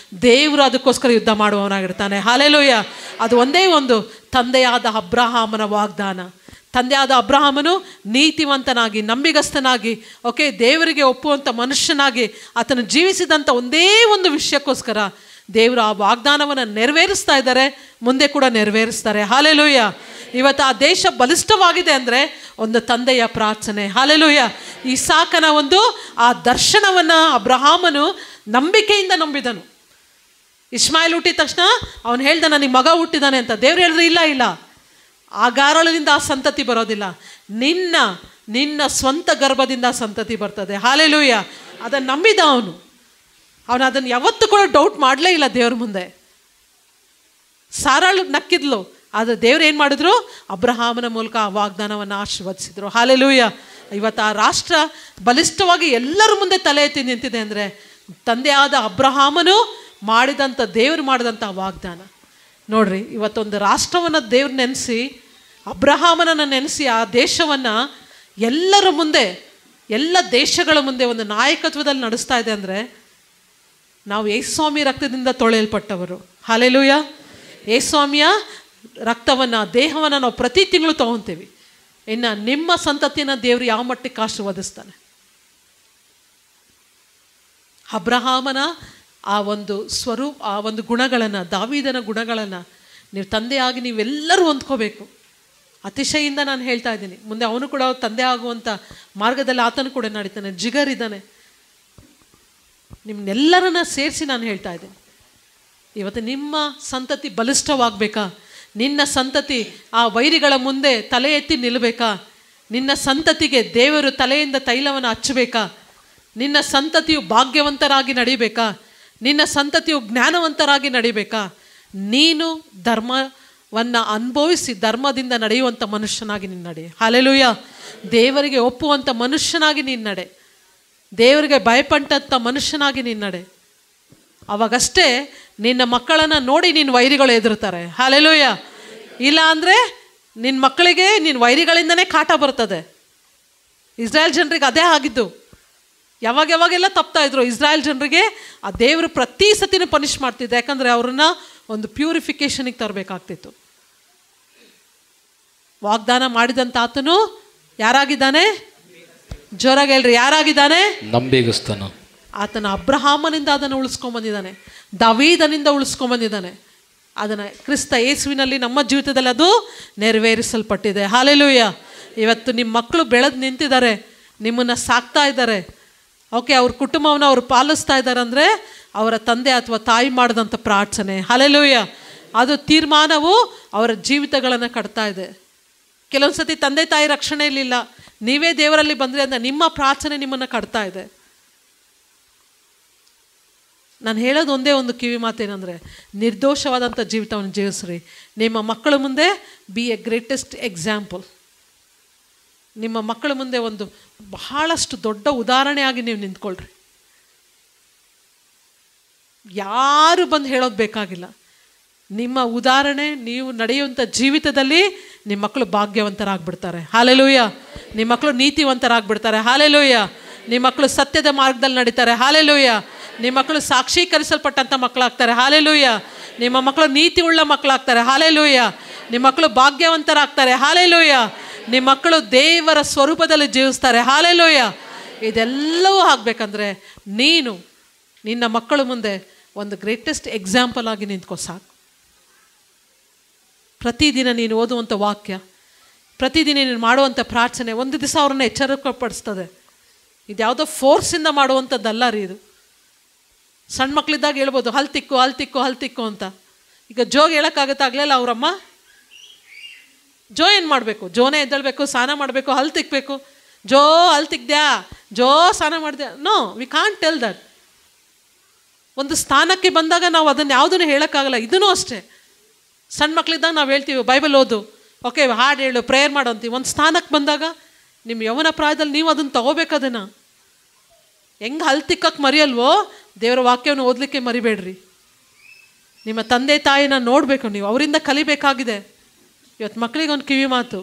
ದೇವರು ಅದಕ್ಕೋಸ್ಕರ ಯುದ್ಧ ಮಾಡುವವನಾಗಿರ್ತಾನೆ. ಹಾಲೆಲೂಯ. ಅದು ಒಂದೇ ಒಂದು ತಂದೆಯಾದ ಅಬ್ರಹಾಮನ ವಾಗ್ದಾನ. ತಂದೆಯಾದ ಅಬ್ರಹಾಮನು ನೀತಿವಂತನಾಗಿ, ನಂಬಿಗಸ್ತನಾಗಿ, ದೇವರಿಗೆ ಒಪ್ಪುವಂಥ ಮನುಷ್ಯನಾಗಿ ಆತನು ಜೀವಿಸಿದಂಥ ಒಂದೇ ಒಂದು ವಿಷಯಕ್ಕೋಸ್ಕರ ದೇವರು ಆ ವಾಗ್ದಾನವನ್ನು ನೆರವೇರಿಸ್ತಾ ಇದ್ದಾರೆ, ಮುಂದೆ ಕೂಡ ನೆರವೇರಿಸ್ತಾರೆ. ಹಾಲೆಲೂಯ. ಇವತ್ತು ಆ ದೇಶ ಬಲಿಷ್ಠವಾಗಿದೆ ಅಂದರೆ ಒಂದು ತಂದೆಯ ಪ್ರಾರ್ಥನೆ. ಹಾಲೆಲೂಯ. ಇಸಾಕನ ಒಂದು ಆ ದರ್ಶನವನ್ನು ಅಬ್ರಹಾಮನು ನಂಬಿಕೆಯಿಂದ ನಂಬಿದನು. ಇಸ್ಮಾಯಿಲ್ ಹುಟ್ಟಿದ ತಕ್ಷಣ ಅವನು ಹೇಳ್ದ ನನಗೆ ಮಗ ಹುಟ್ಟಿದಾನೆ ಅಂತ. ದೇವ್ರು ಹೇಳಿದ್ರೆ ಇಲ್ಲ, ಆ ಗಾರಳದಿಂದ ಆ ಸಂತತಿ ಬರೋದಿಲ್ಲ, ನಿನ್ನ ಸ್ವಂತ ಗರ್ಭದಿಂದ ಸಂತತಿ ಬರ್ತದೆ. ಹಾಲೆಲೂಯ. ಅದನ್ನು ನಂಬಿದ ಅವನು ಅದನ್ನು ಯಾವತ್ತೂ ಕೂಡ ಡೌಟ್ ಮಾಡಲೇ ಇಲ್ಲ ದೇವ್ರ ಮುಂದೆ. ಸಾರಾಳು ನಕ್ಕಿದ್ಲು, ಆದರೆ ದೇವ್ರು ಏನು ಮಾಡಿದ್ರು? ಅಬ್ರಹಾಮನ ಮೂಲಕ ಆ ವಾಗ್ದಾನವನ್ನು ಆಶೀರ್ವದಿಸಿದ್ರು. ಹಾಲೆಲೂಯ. ಇವತ್ತು ಆ ರಾಷ್ಟ್ರ ಬಲಿಷ್ಠವಾಗಿ ಎಲ್ಲರ ಮುಂದೆ ತಲೆ ಎತ್ತಿ ನಿಂತಿದೆ ಅಂದರೆ ತಂದೆಯಾದ ಅಬ್ರಹಾಮನು ಮಾಡಿದಂಥ, ದೇವರು ಮಾಡಿದಂಥ ವಾಗ್ದಾನ. ನೋಡ್ರಿ, ಇವತ್ತೊಂದು ರಾಷ್ಟ್ರವನ್ನು ದೇವ್ರು ನೆನೆಸಿ, ಅಬ್ರಹಾಮನನ್ನು ನೆನೆಸಿ ಆ ದೇಶವನ್ನು ಎಲ್ಲರ ಮುಂದೆ, ಎಲ್ಲ ದೇಶಗಳ ಮುಂದೆ ಒಂದು ನಾಯಕತ್ವದಲ್ಲಿ ನಡೆಸ್ತಾ ಇದೆ ಅಂದರೆ ನಾವು ಯೇಸುಸ್ವಾಮಿ ರಕ್ತದಿಂದ ತೊಳೆಯಲ್ಪಟ್ಟವರು. ಹಾಲೆಲೂಯ. ಯೇಸುಸ್ವಾಮಿಯ ರಕ್ತವನ್ನು, ದೇಹವನ್ನು ನಾವು ಪ್ರತಿ ತಿಂಗಳು ತೊಗೊತೀವಿ. ಇನ್ನು ನಿಮ್ಮ ಸಂತತಿನ ದೇವರು ಯಾವ ಮಟ್ಟಕ್ಕೆ ಆಶೀರ್ವದಿಸ್ತಾನೆ? ಅಬ್ರಹಾಮನ ಆ ಒಂದು ಆ ಒಂದು ಗುಣಗಳನ್ನು, ದಾವೀದನ ಗುಣಗಳನ್ನು ನೀವು ತಂದೆಯಾಗಿ ನೀವೆಲ್ಲರೂ ಹೊಂದ್ಕೋಬೇಕು. ಅತಿಶಯಿಂದ ನಾನು ಹೇಳ್ತಾ ಇದ್ದೀನಿ. ಮುಂದೆ ಅವನು ಕೂಡ ತಂದೆ ಆಗುವಂಥ ಮಾರ್ಗದಲ್ಲಿ ಆತನು ಕೂಡ ನಡೀತಾನೆ. ಜಿಗರಿದ್ದಾನೆ. ನಿಮ್ಮನ್ನೆಲ್ಲರನ್ನ ಸೇರಿಸಿ ನಾನು ಹೇಳ್ತಾ ಇದ್ದೀನಿ. ಇವತ್ತು ನಿಮ್ಮ ಸಂತತಿ ಬಲಿಷ್ಠವಾಗಬೇಕಾ? ನಿನ್ನ ಸಂತತಿ ಆ ವೈರಿಗಳ ಮುಂದೆ ತಲೆ ಎತ್ತಿ ನಿಲ್ಲಬೇಕಾ? ನಿನ್ನ ಸಂತತಿಗೆ ದೇವರು ತಲೆಯಿಂದ ತೈಲವನ್ನು ಹಚ್ಚಬೇಕಾ? ನಿನ್ನ ಸಂತತಿಯು ಭಾಗ್ಯವಂತರಾಗಿ ನಡಿಬೇಕಾ? ನಿನ್ನ ಸಂತತಿಯು ಜ್ಞಾನವಂತರಾಗಿ ನಡಿಬೇಕಾ? ನೀನು ಧರ್ಮವನ್ನು ಅನುಭವಿಸಿ ಧರ್ಮದಿಂದ ನಡೆಯುವಂಥ ಮನುಷ್ಯನಾಗಿ ನೀನು ನಡೆ. ಹಾಲೆಲೂಯ. ದೇವರಿಗೆ ಒಪ್ಪುವಂಥ ಮನುಷ್ಯನಾಗಿ ನೀನು ನಡೆ. ದೇವರಿಗೆ ಭಯಪಟ್ಟಂಥ ಮನುಷ್ಯನಾಗಿ ನೀನು ನಡೆ. ಅವಾಗಷ್ಟೇ ನಿನ್ನ ಮಕ್ಕಳನ್ನು ನೋಡಿ ನಿನ್ನ ವೈರಿಗಳು ಎದುರುತ್ತಾರೆ. ಹಾಲೆಲೂಯ. ಇಲ್ಲ ಅಂದರೆ ನಿನ್ನ ಮಕ್ಕಳಿಗೆ ನಿನ್ನ ವೈರಿಗಳಿಂದನೇ ಕಾಟ ಬರ್ತದೆ. ಇಸ್ರಾಯೇಲ್ ಜನರಿಗೆ ಅದೇ ಆಗಿದ್ದು. ಯಾವಾಗೆಲ್ಲ ತಪ್ತಾ ಇದ್ರು ಇಸ್ರಾಯೇಲ್ ಜನರಿಗೆ ಆ ದೇವರು ಪ್ರತಿ ಸತಿನೂ ಪನಿಷ್ ಮಾಡ್ತಿದ್ದೆ. ಯಾಕಂದರೆ ಅವ್ರನ್ನ ಒಂದು ಪ್ಯೂರಿಫಿಕೇಷನಿಗೆ ತರಬೇಕಾಗ್ತಿತ್ತು. ವಾಗ್ದಾನ ಮಾಡಿದಂಥ ಆತನು ಯಾರಾಗಿದ್ದಾನೆ? ಜೋರಾಗಿ ಹೇಳ್ರಿ, ಯಾರಾಗಿದ್ದಾನೆ? ನಂಬಿಗಸ್ತನು. ಆತನ ಅಬ್ರಹಾಮನಿಂದ ಅದನ್ನು ಉಳಿಸ್ಕೊಂಬಂದಿದ್ದಾನೆ, ದಾವೀದನಿಂದ ಉಳಿಸ್ಕೊಂಬಂದಿದ್ದಾನೆ. ಅದನ್ನು ಕ್ರಿಸ್ತ ಯೇಸುವಿನಲ್ಲಿ ನಮ್ಮ ಜೀವಿತದಲ್ಲಿ ಅದು ನೆರವೇರಿಸಲ್ಪಟ್ಟಿದೆ. ಹಾಲೆಲೂಯ. ಇವತ್ತು ನಿಮ್ಮ ಮಕ್ಕಳು ಬೆಳೆದು ನಿಂತಿದ್ದಾರೆ, ನಿಮ್ಮನ್ನು ಸಾಕ್ತಾ ಇದ್ದಾರೆ, ಅವ್ರ ಕುಟುಂಬವನ್ನು ಅವರು ಪಾಲಿಸ್ತಾ ಇದ್ದಾರೆ ಅಂದರೆ ಅವರ ತಂದೆ ಅಥವಾ ತಾಯಿ ಮಾಡಿದಂಥ ಪ್ರಾರ್ಥನೆ. ಹಾಲೆಲೂಯ. ಅದು ತೀರ್ಮಾನವು ಅವರ ಜೀವಿತಗಳನ್ನು ಕಟ್ತಾ ಇದೆ. ಕೆಲವೊಂದು ಸತಿ ತಂದೆ ತಾಯಿ ರಕ್ಷಣೆಯಲ್ಲಿಲ್ಲ, ನೀವೇ ದೇವರಲ್ಲಿ ಬಂದರೆ ಅಂತ ನಿಮ್ಮ ಪ್ರಾರ್ಥನೆ ನಿಮ್ಮನ್ನು ಕಟ್ತಾ ಇದೆ. ನಾನು ಹೇಳೋದು ಒಂದೇ ಒಂದು ಕಿವಿ ಮಾತೇನೆಂದರೆ, ನಿರ್ದೋಷವಾದಂಥ ಜೀವಿತವನ್ನು ಜೀವಿಸ್ರಿ. ನಿಮ್ಮ ಮಕ್ಕಳ ಮುಂದೆ ಬಿ ಎ ಗ್ರೇಟೆಸ್ಟ್ ಎಕ್ಸಾಂಪಲ್. ನಿಮ್ಮ ಮಕ್ಕಳ ಮುಂದೆ ಒಂದು ಬಹಳಷ್ಟು ದೊಡ್ಡ ಉದಾಹರಣೆಯಾಗಿ ನೀವು ನಿಂತ್ಕೊಳ್ರಿ. ಯಾರು ಬಂದು ಹೇಳೋದು ಬೇಕಾಗಿಲ್ಲ. ನಿಮ್ಮ ಉದಾಹರಣೆ, ನೀವು ನಡೆಯುವಂಥ ಜೀವಿತದಲ್ಲಿ ನಿಮ್ಮ ಮಕ್ಕಳು ಭಾಗ್ಯವಂತರಾಗ್ಬಿಡ್ತಾರೆ. ಹಾಲೆಲೂಯ. ನಿಮ್ಮ ಮಕ್ಕಳು ನೀತಿವಂತರಾಗ್ಬಿಡ್ತಾರೆ. ಹಾಲೆಲೂಯ. ನಿಮ್ಮ ಮಕ್ಕಳು ಸತ್ಯದ ಮಾರ್ಗದಲ್ಲಿ ನಡೀತಾರೆ. ಹಾಲೆಲೂಯ. ನಿಮ್ಮ ಮಕ್ಕಳು ಸಾಕ್ಷೀಕರಿಸಲ್ಪಟ್ಟಂಥ ಮಕ್ಕಳಾಗ್ತಾರೆ. ಹಾಲೆಲೂಯ. ನಿಮ್ಮ ಮಕ್ಕಳು ನೀತಿ ಉಳ್ಳ ಮಕ್ಕಳಾಗ್ತಾರೆ. ಹಾಲೆಲೂಯ. ನಿಮ್ಮ ಮಕ್ಕಳು ಭಾಗ್ಯವಂತರಾಗ್ತಾರೆ. ಹಾಲೆಲೂಯ. ನಿಮ್ಮ ಮಕ್ಕಳು ದೇವರ ಸ್ವರೂಪದಲ್ಲಿ ಜೀವಿಸ್ತಾರೆ. ಹಾಲೆಲೂಯ. ಇದೆಲ್ಲವೂ ಆಗಬೇಕಂದ್ರೆ ನೀನು ನಿನ್ನ ಮಕ್ಕಳ ಮುಂದೆ ಒಂದು ಗ್ರೇಟೆಸ್ಟ್ ಎಕ್ಸಾಂಪಲ್ ಆಗಿ ನಿಂತ್ಕೋ ಸಾಕು. ಪ್ರತಿದಿನ ನೀನು ಓದುವಂಥ ವಾಕ್ಯ, ಪ್ರತಿದಿನ ನೀನು ಮಾಡುವಂಥ ಪ್ರಾರ್ಥನೆ ಒಂದು ದಿವಸ ಅವ್ರನ್ನ ಎಚ್ಚರಿಕೆಪಡಿಸ್ತದೆ. ಇದ್ಯಾವುದೋ ಫೋರ್ಸಿಂದ ಮಾಡುವಂಥದ್ದಲ್ಲ ರೀ ಇದು. ಸಣ್ಣ ಮಕ್ಕಳಿದ್ದಾಗ ಹೇಳ್ಬೋದು ಹಲ್ ತಿಕ್ಕು ಅಂತ. ಈಗ ಜೋಗೆ ಹೇಳೋಕ್ಕಾಗತ್ತಾಗಲಿಲ್ಲ ಅವರಮ್ಮ. ಜೋ ಏನು ಮಾಡಬೇಕು? ಜೋನೇ ಎದ್ದೇಳಬೇಕು, ಸ್ನಾನ ಮಾಡಬೇಕು, ಹಲ್ ತಿಕ್ಕಬೇಕು. ಜೋ ಹಲ್ ತಿಕ್ದ್ಯಾ, ಜೋ ಸ್ನಾನ ಮಾಡಿದ್ಯಾ? No, we can't tell that. ಒಂದು ಸ್ಥಾನಕ್ಕೆ ಬಂದಾಗ ನಾವು ಅದನ್ನು ಯಾವುದನ್ನು ಹೇಳೋಕ್ಕಾಗಲ್ಲ. ಇದೂ ಅಷ್ಟೇ. ಸಣ್ಣ ಮಕ್ಕಳಿದ್ದಾಗ ನಾವು ಹೇಳ್ತೀವಿ ಬೈಬಲ್ ಓದು, ಓಕೆ ಹಾಡು ಹೇಳು, ಪ್ರೇಯರ್ ಮಾಡು ಅಂತೀವಿ. ಒಂದು ಸ್ಥಾನಕ್ಕೆ ಬಂದಾಗ ನಿಮ್ಮ ಯೌವನ ಪ್ರಾಯದಲ್ಲಿ ನೀವು ಅದನ್ನು ತಗೋಬೇಕು. ಅದನ್ನು ಹೆಂಗೆ ಹಲ್ ತಿಕ್ಕಕ್ಕೆ ಮರಿಯಲ್ವೋ, ದೇವರ ವಾಕ್ಯವನ್ನು ಓದಲಿಕ್ಕೆ ಮರಿಬೇಡ್ರಿ. ನಿಮ್ಮ ತಂದೆ ತಾಯಿನ ನೋಡಬೇಕು ನೀವು, ಅವರಿಂದ ಕಲಿಬೇಕಾಗಿದೆ. ಇವತ್ತು ಮಕ್ಕಳಿಗೆ ಒಂದು ಕಿವಿ ಮಾತು,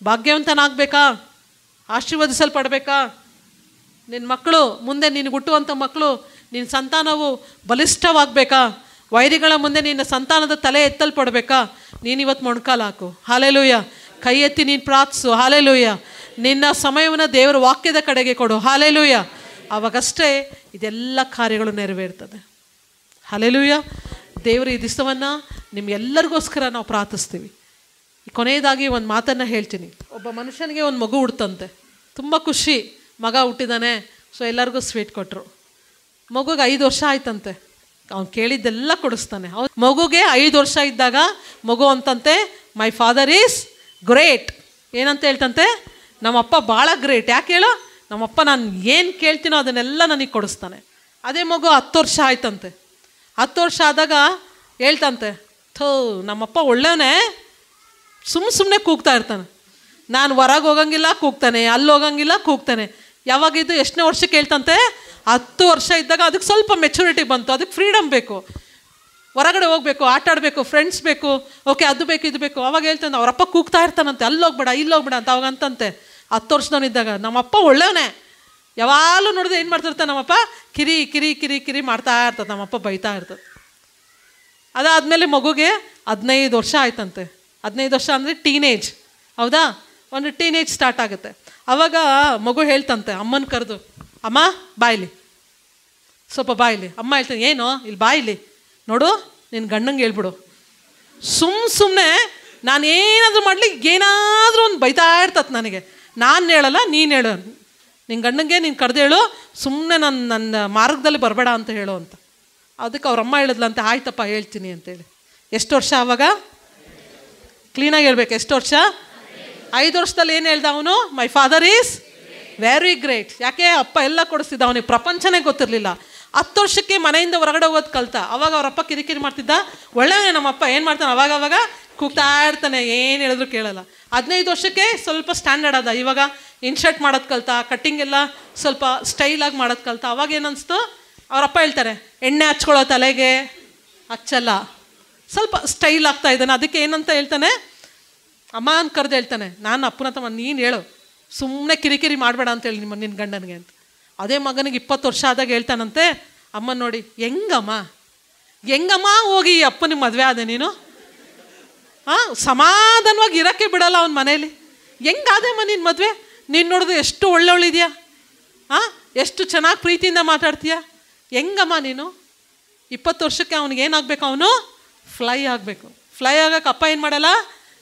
ಭಾಗ್ಯವಂತನಾಗಬೇಕಾ, ಆಶೀರ್ವದಿಸಲ್ಪಡಬೇಕಾ, ನಿನ್ನ ಮಕ್ಕಳು ಮುಂದೆ ನಿನಗೆ ಹುಟ್ಟುವಂಥ ಮಕ್ಕಳು, ನಿನ್ನ ಸಂತಾನವು ಬಲಿಷ್ಠವಾಗಬೇಕಾ, ವೈರಿಗಳ ಮುಂದೆ ನಿನ್ನ ಸಂತಾನದ ತಲೆ ಎತ್ತಲ್ಪಡಬೇಕಾ, ನೀನಿವತ್ತು ಮೊಣಕಾಲು ಹಾಕು. ಹಾಲೆಲೂಯ. ಕೈ ಎತ್ತಿ ನೀನು ಪ್ರಾರ್ಥಿಸು. ಹಾಲೆಲೂಯ. ನಿನ್ನ ಸಮಯವನ್ನು ದೇವರ ವಾಕ್ಯದ ಕಡೆಗೆ ಕೊಡು. ಹಾಲೆಲೂಯ. ಆವಾಗಷ್ಟೇ ಇದೆಲ್ಲ ಕಾರ್ಯಗಳು ನೆರವೇರ್ತದೆ. ಹಾಲೆಲೂಯ. ದೇವರು ಈ ದಿವಸವನ್ನು ನಿಮ್ಗೆಲ್ಲರಿಗೋಸ್ಕರ ನಾವು ಪ್ರಾರ್ಥಿಸ್ತೀವಿ. ಕೊನೆಯದಾಗಿ ಒಂದು ಮಾತನ್ನು ಹೇಳ್ತೀನಿ. ಒಬ್ಬ ಮನುಷ್ಯನಿಗೆ ಒಂದು ಮಗು ಹುಡ್ತಂತೆ. ತುಂಬ ಖುಷಿ, ಮಗ ಹುಟ್ಟಿದಾನೆ. ಸೊ ಎಲ್ಲರಿಗೂ ಸ್ವೀಟ್ ಕೊಟ್ಟರು. ಮಗುಗೆ 5 ವರ್ಷ ಆಯ್ತಂತೆ. ಅವ್ನು ಕೇಳಿದ್ದೆಲ್ಲ ಕೊಡಿಸ್ತಾನೆ. ಮಗುಗೆ 5 ವರ್ಷ ಇದ್ದಾಗ ಮಗು ಅಂತಂತೆ, ಮೈ ಫಾದರ್ ಈಸ್ ಗ್ರೇಟ್. ಏನಂತ ಹೇಳ್ತಂತೆ? ನಮ್ಮಪ್ಪ ಭಾಳ ಗ್ರೇಟ್. ಯಾಕೆ ಹೇಳೋ? ನಮ್ಮಪ್ಪ ನಾನು ಏನು ಕೇಳ್ತೀನೋ ಅದನ್ನೆಲ್ಲ ನನಗೆ ಕೊಡಿಸ್ತಾನೆ. ಅದೇ ಮಗು 10 ವರ್ಷ ಆಯ್ತಂತೆ. 10 ವರ್ಷ ಆದಾಗ ಹೇಳ್ತಂತೆ, ನಮ್ಮಪ್ಪ ಒಳ್ಳೆಯವನೇ, ಸುಮ್ಮನೆ ಕೂಗ್ತಾ ಇರ್ತಾನೆ. ನಾನು ಹೊರಗೆ ಹೋಗಂಗಿಲ್ಲ ಕೂಗ್ತಾನೆ, ಅಲ್ಲಿ ಹೋಗಂಗಿಲ್ಲ ಕೂಗ್ತಾನೆ. ಯಾವಾಗಿದ್ದು ಎಷ್ಟನೇ ವರ್ಷಕ್ಕೆ ಹೇಳ್ತಂತೆ? 10 ವರ್ಷ ಇದ್ದಾಗ ಅದಕ್ಕೆ ಸ್ವಲ್ಪ ಮೆಚುರಿಟಿ ಬಂತು, ಅದಕ್ಕೆ ಫ್ರೀಡಮ್ ಬೇಕು, ಹೊರಗಡೆ ಹೋಗ್ಬೇಕು, ಆಟ ಆಡಬೇಕು, ಫ್ರೆಂಡ್ಸ್ ಬೇಕು, ಓಕೆ ಅದು ಬೇಕು ಇದು ಬೇಕು. ಅವಾಗ ಹೇಳ್ತಾನೆ, ಅವರಪ್ಪ ಕೂಗ್ತಾ ಇರ್ತಾನಂತೆ, ಅಲ್ಲಿ ಹೋಗ್ಬೇಡ ಇಲ್ಲಿ ಹೋಗ್ಬೇಡ ಅಂತ. ಅವಾಗ ಅಂತಂತೆ 10 ವರ್ಷದವನಿದ್ದಾಗ, ನಮ್ಮಪ್ಪ ಒಳ್ಳೆಯವನೇ, ಯಾವಾಗಲೂ ನೋಡಿದ್ರೆ ಏನು ಮಾಡ್ತಿರ್ತಾನೆ ನಮ್ಮಪ್ಪ? ಕಿರಿ ಕಿರಿ ಕಿರಿ ಕಿರಿ ಮಾಡ್ತಾ ಇರ್ತದೆ, ನಮ್ಮಪ್ಪ ಬೈತಾ ಇರ್ತದೆ. ಅದಾದಮೇಲೆ ಮಗುಗೆ 15 ವರ್ಷ ಆಯ್ತಂತೆ. 15 ವರ್ಷ ಅಂದರೆ ಟೀನೇಜ್, ಹೌದಾ? ಒಂದು ಟೀನೇಜ್ ಸ್ಟಾರ್ಟ್ ಆಗುತ್ತೆ. ಆವಾಗ ಮಗು ಹೇಳ್ತಂತೆ ಅಮ್ಮನ ಕರೆದು, ಅಮ್ಮ ಬಾಯಿಲಿ, ಸ್ವಲ್ಪ ಬಾಯಿಲಿ. ಅಮ್ಮ ಹೇಳ್ತಾನೆ, ಏನು ಇಲ್ಲಿ ಬಾಯಿಲಿ ನೋಡು, ನಿನ್ನ ಗಂಡಂಗೆ ಹೇಳ್ಬಿಡು. ಸುಮ್ಮನೆ ನಾನು ಏನಾದರೂ ಮಾಡಲಿ ಏನಾದರೂ ಒಂದು ಬೈತಾ ಇರ್ತದೆ ನನಗೆ. ನಾನು ಹೇಳಲ್ಲ, ನೀನು ಹೇಳು. ನಿನ್ನ ಗಂಡಂಗೆ ನೀನು ಕರೆದು ಹೇಳು, ಸುಮ್ಮನೆ ನನ್ನ ಮಾರ್ಗದಲ್ಲಿ ಬರಬೇಡ ಅಂತ ಹೇಳು ಅಂತ. ಅದಕ್ಕೆ ಅವ್ರಮ್ಮ ಹೇಳಿದ್ಲಂತೆ, ಆಯ್ತಪ್ಪ ಹೇಳ್ತೀನಿ ಅಂತೇಳಿ. ಎಷ್ಟು ವರ್ಷ ಆವಾಗ? ಕ್ಲೀನಾಗಿ ಹೇಳ್ಬೇಕು, ಎಷ್ಟು ವರ್ಷ? 5 ವರ್ಷದಲ್ಲಿ ಏನು ಹೇಳ್ದ ಅವನು? ಮೈ ಫಾದರ್ ಈಸ್ ವೆರಿ ಗ್ರೇಟ್. ಯಾಕೆ? ಅಪ್ಪ ಎಲ್ಲ ಕೊಡಿಸ್ತಿದ್ದ, ಅವನಿಗೆ ಪ್ರಪಂಚನೇ ಗೊತ್ತಿರಲಿಲ್ಲ. 10 ವರ್ಷಕ್ಕೆ ಮನೆಯಿಂದ ಹೊರಗಡೆ ಹೋಗೋದು ಕಲ್ತ. ಅವಾಗ ಅವರಪ್ಪ ಕಿರಿಕಿರಿ ಮಾಡ್ತಿದ್ದ. ಒಳ್ಳೆಯವನೇ ನಮ್ಮಪ್ಪ, ಏನು ಮಾಡ್ತಾನೆ? ಅವಾಗ ಕೂಗ್ತಾ ಇರ್ತಾನೆ, ಏನು ಹೇಳಿದ್ರು ಕೇಳಲ್ಲ. 15 ವರ್ಷಕ್ಕೆ ಸ್ವಲ್ಪ ಸ್ಟ್ಯಾಂಡರ್ಡ್ ಆದ. ಇವಾಗ ಇನ್ಶರ್ಟ್ ಮಾಡೋದು ಕಲ್ತ, ಕಟ್ಟಿಂಗ್ ಎಲ್ಲ ಸ್ವಲ್ಪ ಸ್ಟೈಲಾಗಿ ಮಾಡೋದು ಕಲ್ತ. ಅವಾಗ ಏನನ್ನಿಸ್ತು? ಅವರಪ್ಪ ಹೇಳ್ತಾರೆ, ಎಣ್ಣೆ ಹಚ್ಕೊಳ್ಳೋ ತಲೆಗೆ ಹಚ್ಚಲ್ಲ, ಸ್ವಲ್ಪ ಸ್ಟೈಲ್ ಆಗ್ತಾ ಇದ್ದಾನೆ. ಅದಕ್ಕೆ ಏನಂತ ಹೇಳ್ತಾನೆ? ಅಮ್ಮ ಅಂತ ಕರೆದು ಹೇಳ್ತಾನೆ, ನಾನು ಅಪ್ಪನ ತಮ್ಮ, ನೀನು ಹೇಳು, ಸುಮ್ಮನೆ ಕಿರಿಕಿರಿ ಮಾಡಬೇಡ ಅಂತೇಳಿ ನಿನ್ನ ಗಂಡನಿಗೆ ಅಂತ. ಅದೇ ಮಗನಿಗೆ 20 ವರ್ಷ ಆದಾಗ ಹೇಳ್ತಾನಂತೆ, ಅಮ್ಮ ನೋಡಿ ಹೆಂಗಮ್ಮ ಹೋಗಿ ಈ ಅಪ್ಪನಿಗೆ ಮದುವೆ ಆದೆ ನೀನು? ಸಮಾಧಾನವಾಗಿ ಇರೋಕ್ಕೆ ಬಿಡಲ್ಲ ಅವನ ಮನೇಲಿ. ಹೆಂಗಾದೆಮ್ಮ ನಿನ್ನ ಮದುವೆ? ನೀನು ನೋಡಿದ್ರೆ ಎಷ್ಟು ಒಳ್ಳೆವಳಿದ್ಯಾ, ಎಷ್ಟು ಚೆನ್ನಾಗಿ ಪ್ರೀತಿಯಿಂದ ಮಾತಾಡ್ತೀಯ, ಹೆಂಗಮ್ಮ ನೀನು? 20 ವರ್ಷಕ್ಕೆ ಅವ್ನಿಗೆ ಏನಾಗಬೇಕು? ಅವನು ಫ್ಲೈ ಆಗಬೇಕು. ಫ್ಲೈ ಆಗೋಕ್ಕೆ ಅಪ್ಪ ಏನು ಮಾಡಲ್ಲ?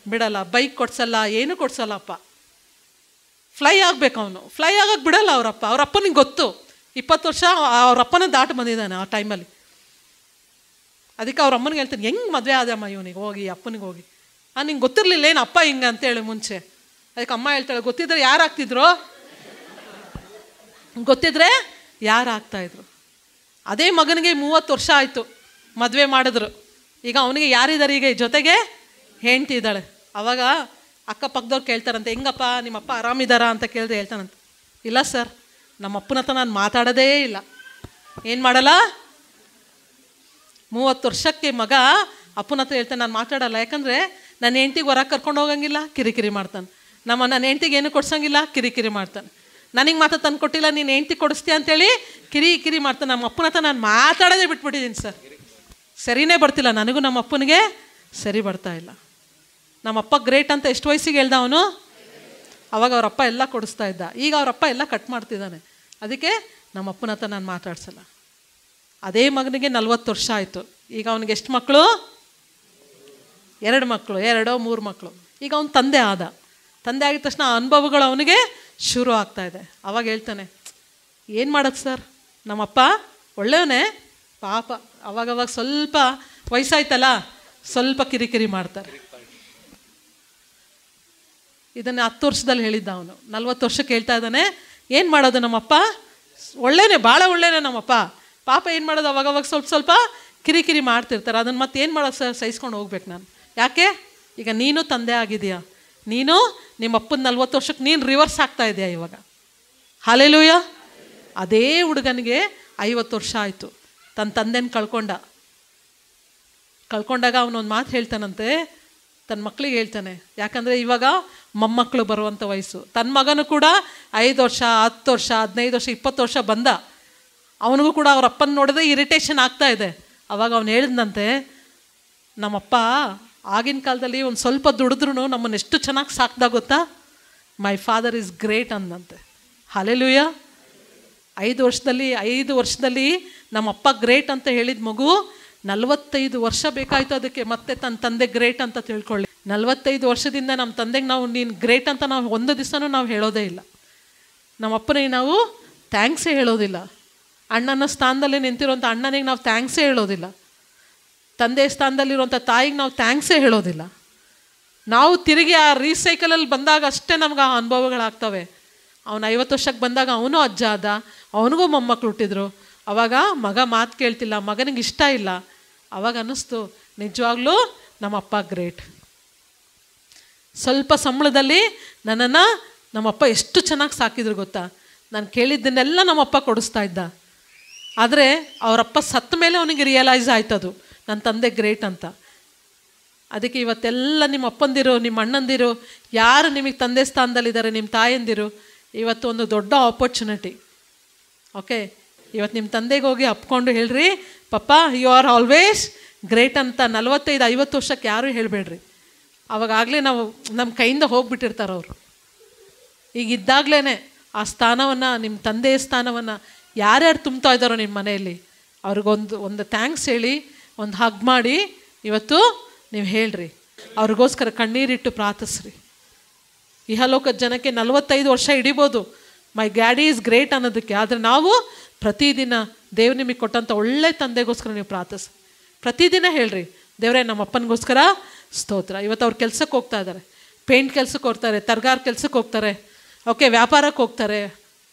ಬಿಡಲ್ಲ. ಬೈಕ್ ಕೊಡ್ಸಲ್ಲ, ಏನು ಕೊಡ್ಸಲ್ಲ ಅಪ್ಪ. ಫ್ಲೈ ಆಗಬೇಕು ಅವನು. ಫ್ಲೈ ಆಗೋಕ್ಕೆ ಬಿಡಲ್ಲ ಅವರಪ್ಪ. ಅವರಪ್ಪನಿಗೆ ಗೊತ್ತು 20 ವರ್ಷ ಅವರಪ್ಪನ ದಾಟಿ ಬಂದಿದ್ದಾನೆ ಆ ಟೈಮಲ್ಲಿ. ಅದಕ್ಕೆ ಅವ್ರ ಅಮ್ಮನಿಗೆ ಹೇಳ್ತಾನೆ, ಹೆಂಗೆ ಮದುವೆ ಆದಮ್ಮ ಇವನಿಗೆ ಹೋಗಿ, ಅಪ್ಪನಿಗೆ ಹೋಗಿ. ನಿಂಗೆ ಗೊತ್ತಿರಲಿಲ್ಲ ಏನು ಅಪ್ಪ ಹಿಂಗೆ ಅಂತೇಳಿ ಮುಂಚೆ. ಅದಕ್ಕೆ ಅಮ್ಮ ಹೇಳ್ತಾಳೆ, ಗೊತ್ತಿದ್ರೆ ಯಾರು ಆಗ್ತಿದ್ರು? ಗೊತ್ತಿದ್ರೆ ಯಾರು ಆಗ್ತಾಯಿದ್ರು? ಅದೇ ಮಗನಿಗೆ 30 ವರ್ಷ ಆಯಿತು, ಮದುವೆ ಮಾಡಿದ್ರು. ಈಗ ಅವನಿಗೆ ಯಾರಿದ್ದಾರೆ? ಈಗ ಜೊತೆಗೆ ಹೆಂಡ್ತಿ ಇದ್ದಾಳೆ. ಆವಾಗ ಅಕ್ಕಪಕ್ಕದವ್ರು ಕೇಳ್ತಾರಂತೆ, ಹೆಂಗಪ್ಪ ನಿಮ್ಮಪ್ಪ ಆರಾಮಿದ್ದಾರಾ ಅಂತ ಕೇಳಿದ್ರೆ ಹೇಳ್ತಾನಂತೆ, ಇಲ್ಲ ಸರ್, ನಮ್ಮ ಅಪ್ಪನ ಹತ್ರ ನಾನು ಮಾತಾಡೋದೇ ಇಲ್ಲ. ಏನು ಮಾಡಲ್ಲ? 30 ವರ್ಷಕ್ಕೆ ಮಗ ಅಪ್ಪನ ಹತ್ರ ಹೇಳ್ತಾನೆ, ನಾನು ಮಾತಾಡಲ್ಲ. ಯಾಕಂದರೆ ನನ್ನ ಹೆಂಡ್ತಿಗೆ ಹೊರಗೆ ಕರ್ಕೊಂಡು ಹೋಗಂಗಿಲ್ಲ, ಕಿರಿಕಿರಿ ಮಾಡ್ತಾನೆ. ನನ್ನ ಹೆಂಡ್ತಿಗೆ ಏನು ಕೊಡ್ಸಂಗಿಲ್ಲ, ಕಿರಿಕಿರಿ ಮಾಡ್ತಾನೆ. ನನಗೆ ಮಾತ್ರ ತಂದು ಕೊಟ್ಟಿಲ್ಲ, ನೀನು ಹೆಂಡ್ತಿ ಕೊಡಿಸ್ತೀಯ ಅಂತೇಳಿ ಕಿರಿ ಮಾಡ್ತಾನೆ. ನಮ್ಮ ಅಪ್ಪನ ಹತ್ರ ನಾನು ಮಾತಾಡೋದೇ ಬಿಟ್ಬಿಟ್ಟಿದ್ದೀನಿ ಸರ್. ಸರಿನೇ ಬರ್ತಿಲ್ಲ ನನಗೂ, ನಮ್ಮ ಅಪ್ಪನಿಗೆ ಸರಿ ಬರ್ತಾ ಇಲ್ಲ. ನಮ್ಮಪ್ಪ ಗ್ರೇಟ್ ಅಂತ ಎಷ್ಟು ವಯಸ್ಸಿಗೆ ಹೇಳ್ದ ಅವನು? ಅವಾಗ ಅವರಪ್ಪ ಎಲ್ಲ ಕೊಡಿಸ್ತಾ ಇದ್ದ. ಈಗ ಅವರಪ್ಪ ಎಲ್ಲ ಕಟ್ ಮಾಡ್ತಿದ್ದಾನೆ. ಅದಕ್ಕೆ ನಮ್ಮ ಅಪ್ಪನ ಹತ್ರ ನಾನು ಮಾತಾಡ್ಸಲ್ಲ. ಅದೇ ಮಗನಿಗೆ 40 ವರ್ಷ ಆಯಿತು. ಈಗ ಅವನಿಗೆ ಎಷ್ಟು ಮಕ್ಕಳು? 2 ಮಕ್ಕಳು, 2-3 ಮಕ್ಕಳು. ಈಗ ಅವನು ತಂದೆ ಆದ. ತಂದೆ ಆಗಿದ ತಕ್ಷಣ ಅನುಭವಗಳು ಅವನಿಗೆ ಶುರು ಆಗ್ತಾ ಇದೆ. ಅವಾಗ ಹೇಳ್ತಾನೆ, ಏನು ಮಾಡೋದು ಸರ್, ನಮ್ಮಪ್ಪ ಒಳ್ಳೆಯವನೇ ಪಾಪ, ಅವಾಗವಾಗ ಸ್ವಲ್ಪ ವಯಸ್ಸಾಯ್ತಲ್ಲ, ಸ್ವಲ್ಪ ಕಿರಿಕಿರಿ ಮಾಡ್ತಾರೆ. ಇದನ್ನು 10 ವರ್ಷದಲ್ಲಿ ಹೇಳಿದ್ದ ಅವನು. 40 ವರ್ಷಕ್ಕೆ ಹೇಳ್ತಾ ಇದ್ದಾನೆ, ಏನು ಮಾಡೋದು, ನಮ್ಮಪ್ಪ ಒಳ್ಳೆಯೇ, ಭಾಳ ಒಳ್ಳೆಯೇ ನಮ್ಮಪ್ಪ, ಪಾಪ ಏನು ಮಾಡೋದು, ಅವಾಗವಾಗ ಸ್ವಲ್ಪ ಕಿರಿಕಿರಿ ಮಾಡ್ತಿರ್ತಾರೆ. ಅದನ್ನು ಮತ್ತೆ ಏನು ಮಾಡೋದು ಸರ್, ಸಹಿಸ್ಕೊಂಡು ಹೋಗ್ಬೇಕು ನಾನು. ಯಾಕೆ? ಈಗ ನೀನು ತಂದೆ ಆಗಿದೆಯಾ, ನೀನು ನಿಮ್ಮಪ್ಪನ 40 ವರ್ಷಕ್ಕೆ ನೀನು ರಿವರ್ಸ್ ಆಗ್ತಾ ಇದೆಯಾ ಇವಾಗ. ಹಲ್ಲೆಲೂಯಾ. ಅದೇ ಹುಡುಗನಿಗೆ 50 ವರ್ಷ ಆಯಿತು, ತನ್ನ ತಂದೆನ ಕಳ್ಕೊಂಡಾಗ ಅವನೊಂದು ಮಾತು ಹೇಳ್ತಾನಂತೆ, ತನ್ನ ಮಕ್ಕಳಿಗೆ ಹೇಳ್ತಾನೆ. ಯಾಕಂದರೆ ಇವಾಗ ಮೊಮ್ಮಕ್ಕಳು ಬರುವಂಥ ವಯಸ್ಸು. ತನ್ನ ಮಗನೂ ಕೂಡ 5 ವರ್ಷ, 10 ವರ್ಷ, 15 ವರ್ಷ, 20 ವರ್ಷ ಬಂದ. ಅವನಿಗೂ ಕೂಡ ಅವ್ರ ಅಪ್ಪನ ನೋಡಿದ್ರೆ ಇರಿಟೇಷನ್ ಆಗ್ತಾ ಇದೆ. ಅವಾಗ ಅವನು ಹೇಳಿದಂತೆ, ನಮ್ಮಪ್ಪ ಆಗಿನ ಕಾಲದಲ್ಲಿ ಒಂದು ಸ್ವಲ್ಪ ದುಡಿದ್ರೂ ನಮ್ಮನ್ನು ಎಷ್ಟು ಚೆನ್ನಾಗಿ ಸಾಕ್ದ ಗೊತ್ತಾ, ಮೈ ಫಾದರ್ ಈಸ್ ಗ್ರೇಟ್ ಅಂದಂತೆ. ಹಲ್ಲೆಲೂಯಾ. 5 ವರ್ಷದಲ್ಲಿ ನಮ್ಮಪ್ಪ ಗ್ರೇಟ್ ಅಂತ ಹೇಳಿದ ಮಗು 45 ವರ್ಷ ಬೇಕಾಯಿತು ಅದಕ್ಕೆ ಮತ್ತೆ ತನ್ನ ತಂದೆ ಗ್ರೇಟ್ ಅಂತ ತಿಳ್ಕೊಳ್ಳಿ. 45 ವರ್ಷದಿಂದ ನಮ್ಮ ತಂದೆಗೆ ನಾವು ನೀನು ಗ್ರೇಟ್ ಅಂತ ನಾವು ಒಂದು ದಿವಸನೂ ನಾವು ಹೇಳೋದೇ ಇಲ್ಲ. ನಮ್ಮಪ್ಪನಿಗೆ ನಾವು ಥ್ಯಾಂಕ್ಸೇ ಹೇಳೋದಿಲ್ಲ. ಅಣ್ಣನ ಸ್ಥಾನದಲ್ಲಿ ನಿಂತಿರೋಂಥ ಅಣ್ಣನಿಗೆ ನಾವು ಥ್ಯಾಂಕ್ಸೇ ಹೇಳೋದಿಲ್ಲ. ತಂದೆ ಸ್ಥಾನದಲ್ಲಿರುವಂಥ ತಾಯಿಗೆ ನಾವು ಥ್ಯಾಂಕ್ಸೇ ಹೇಳೋದಿಲ್ಲ. ನಾವು ತಿರುಗಿ ಆ ರೀಸೈಕಲಲ್ಲಿ ಬಂದಾಗ ಅಷ್ಟೇ ನಮ್ಗೆ ಆ ಅನುಭವಗಳಾಗ್ತವೆ. ಅವನು 50 ವರ್ಷಕ್ಕೆ ಬಂದಾಗ ಅವನು ಅಜ್ಜ ಆದ, ಅವನಿಗೂ ಮೊಮ್ಮಕ್ಕಳು ಹುಟ್ಟಿದ್ರು. ಅವಾಗ ಮಗ ಮಾತು ಕೇಳ್ತಿಲ್ಲ, ಮಗನಿಗೆ ಇಷ್ಟ ಇಲ್ಲ. ಅವಾಗ ಅನ್ನಿಸ್ತು, ನಿಜವಾಗ್ಲೂ ನಮ್ಮಪ್ಪ ಗ್ರೇಟ್. ಸ್ವಲ್ಪ ಸಂಬಳದಲ್ಲಿ ನನ್ನನ್ನು ನಮ್ಮಪ್ಪ ಎಷ್ಟು ಚೆನ್ನಾಗಿ ಸಾಕಿದ್ರು ಗೊತ್ತಾ. ನಾನು ಕೇಳಿದ್ದನ್ನೆಲ್ಲ ನಮ್ಮಪ್ಪ ಕೊಡಿಸ್ತಾ ಇದ್ದ. ಆದರೆ ಅವರಪ್ಪ ಸತ್ತ ಮೇಲೆ ಅವನಿಗೆ ರಿಯಲೈಸ್ ಆಯ್ತದು, ನನ್ನ ತಂದೆ ಗ್ರೇಟ್ ಅಂತ. ಅದಕ್ಕೆ ಇವತ್ತೆಲ್ಲ ನಿಮ್ಮ ಅಪ್ಪಂದಿರು, ನಿಮ್ಮ ಅಣ್ಣಂದಿರು, ಯಾರು ನಿಮಗೆ ತಂದೆ ಸ್ಥಾನದಲ್ಲಿದ್ದಾರೆ, ನಿಮ್ಮ ತಾಯಂದಿರು, ಇವತ್ತು ಒಂದು ದೊಡ್ಡ ಆಪರ್ಚುನಿಟಿ. ಓಕೆ, ಇವತ್ತು ನಿಮ್ಮ ತಂದೆಗೆ ಹೋಗಿ ಅಪ್ಕೊಂಡು ಹೇಳ್ರಿ, ಪಪ್ಪ ಯು ಆರ್ ಆಲ್ವೇಸ್ ಗ್ರೇಟ್ ಅಂತ. 45-50 ವರ್ಷಕ್ಕೆ ಯಾರೂ ಹೇಳಬೇಡ್ರಿ. ಅವಾಗಲೇ ನಮ್ಮ ಕೈಯಿಂದ ಹೋಗ್ಬಿಟ್ಟಿರ್ತಾರೆ ಅವರು. ಈಗ ಇದ್ದಾಗಲೇ ಆ ಸ್ಥಾನವನ್ನು, ನಿಮ್ಮ ತಂದೆಯ ಸ್ಥಾನವನ್ನು ಯಾರ್ಯಾರು ತುಂಬ್ತಾ ಇದ್ದಾರೋ ನಿಮ್ಮ ಮನೆಯಲ್ಲಿ, ಅವ್ರಿಗೊಂದು ಥ್ಯಾಂಕ್ಸ್ ಹೇಳಿ, ಒಂದು ಹಗ್ ಮಾಡಿ ಇವತ್ತು ನೀವು ಹೇಳ್ರಿ. ಅವ್ರಿಗೋಸ್ಕರ ಕಣ್ಣೀರಿಟ್ಟು ಪ್ರಾರ್ಥಿಸ್ರಿ. ಇಹಲೋಕದ ಜನಕ್ಕೆ 45 ವರ್ಷ ಹಿಡಿಬೋದು ಮೈ ಡ್ಯಾಡಿ ಈಸ್ ಗ್ರೇಟ್ ಅನ್ನೋದಕ್ಕೆ. ಆದರೆ ನಾವು ಪ್ರತಿದಿನ ದೇವ್ರು ನಿಮಗೆ ಕೊಟ್ಟಂಥ ಒಳ್ಳೆ ತಂದೆಗೋಸ್ಕರ ನೀವು ಪ್ರಾರ್ಥಿಸಿ. ಪ್ರತಿದಿನ ಹೇಳ್ರಿ, ದೇವರೇ ನಮ್ಮ ಅಪ್ಪನಿಗೋಸ್ಕರ ಸ್ತೋತ್ರ. ಇವತ್ತು ಅವ್ರು ಕೆಲ್ಸಕ್ಕೆ ಹೋಗ್ತಾ ಇದ್ದಾರೆ, ಪೇಂಟ್ ಕೆಲ್ಸಕ್ಕೆ ಹೋಗ್ತಾರೆ, ತರಗಾರ ಕೆಲ್ಸಕ್ಕೆ ಹೋಗ್ತಾರೆ, ಓಕೆ, ವ್ಯಾಪಾರಕ್ಕೆ ಹೋಗ್ತಾರೆ,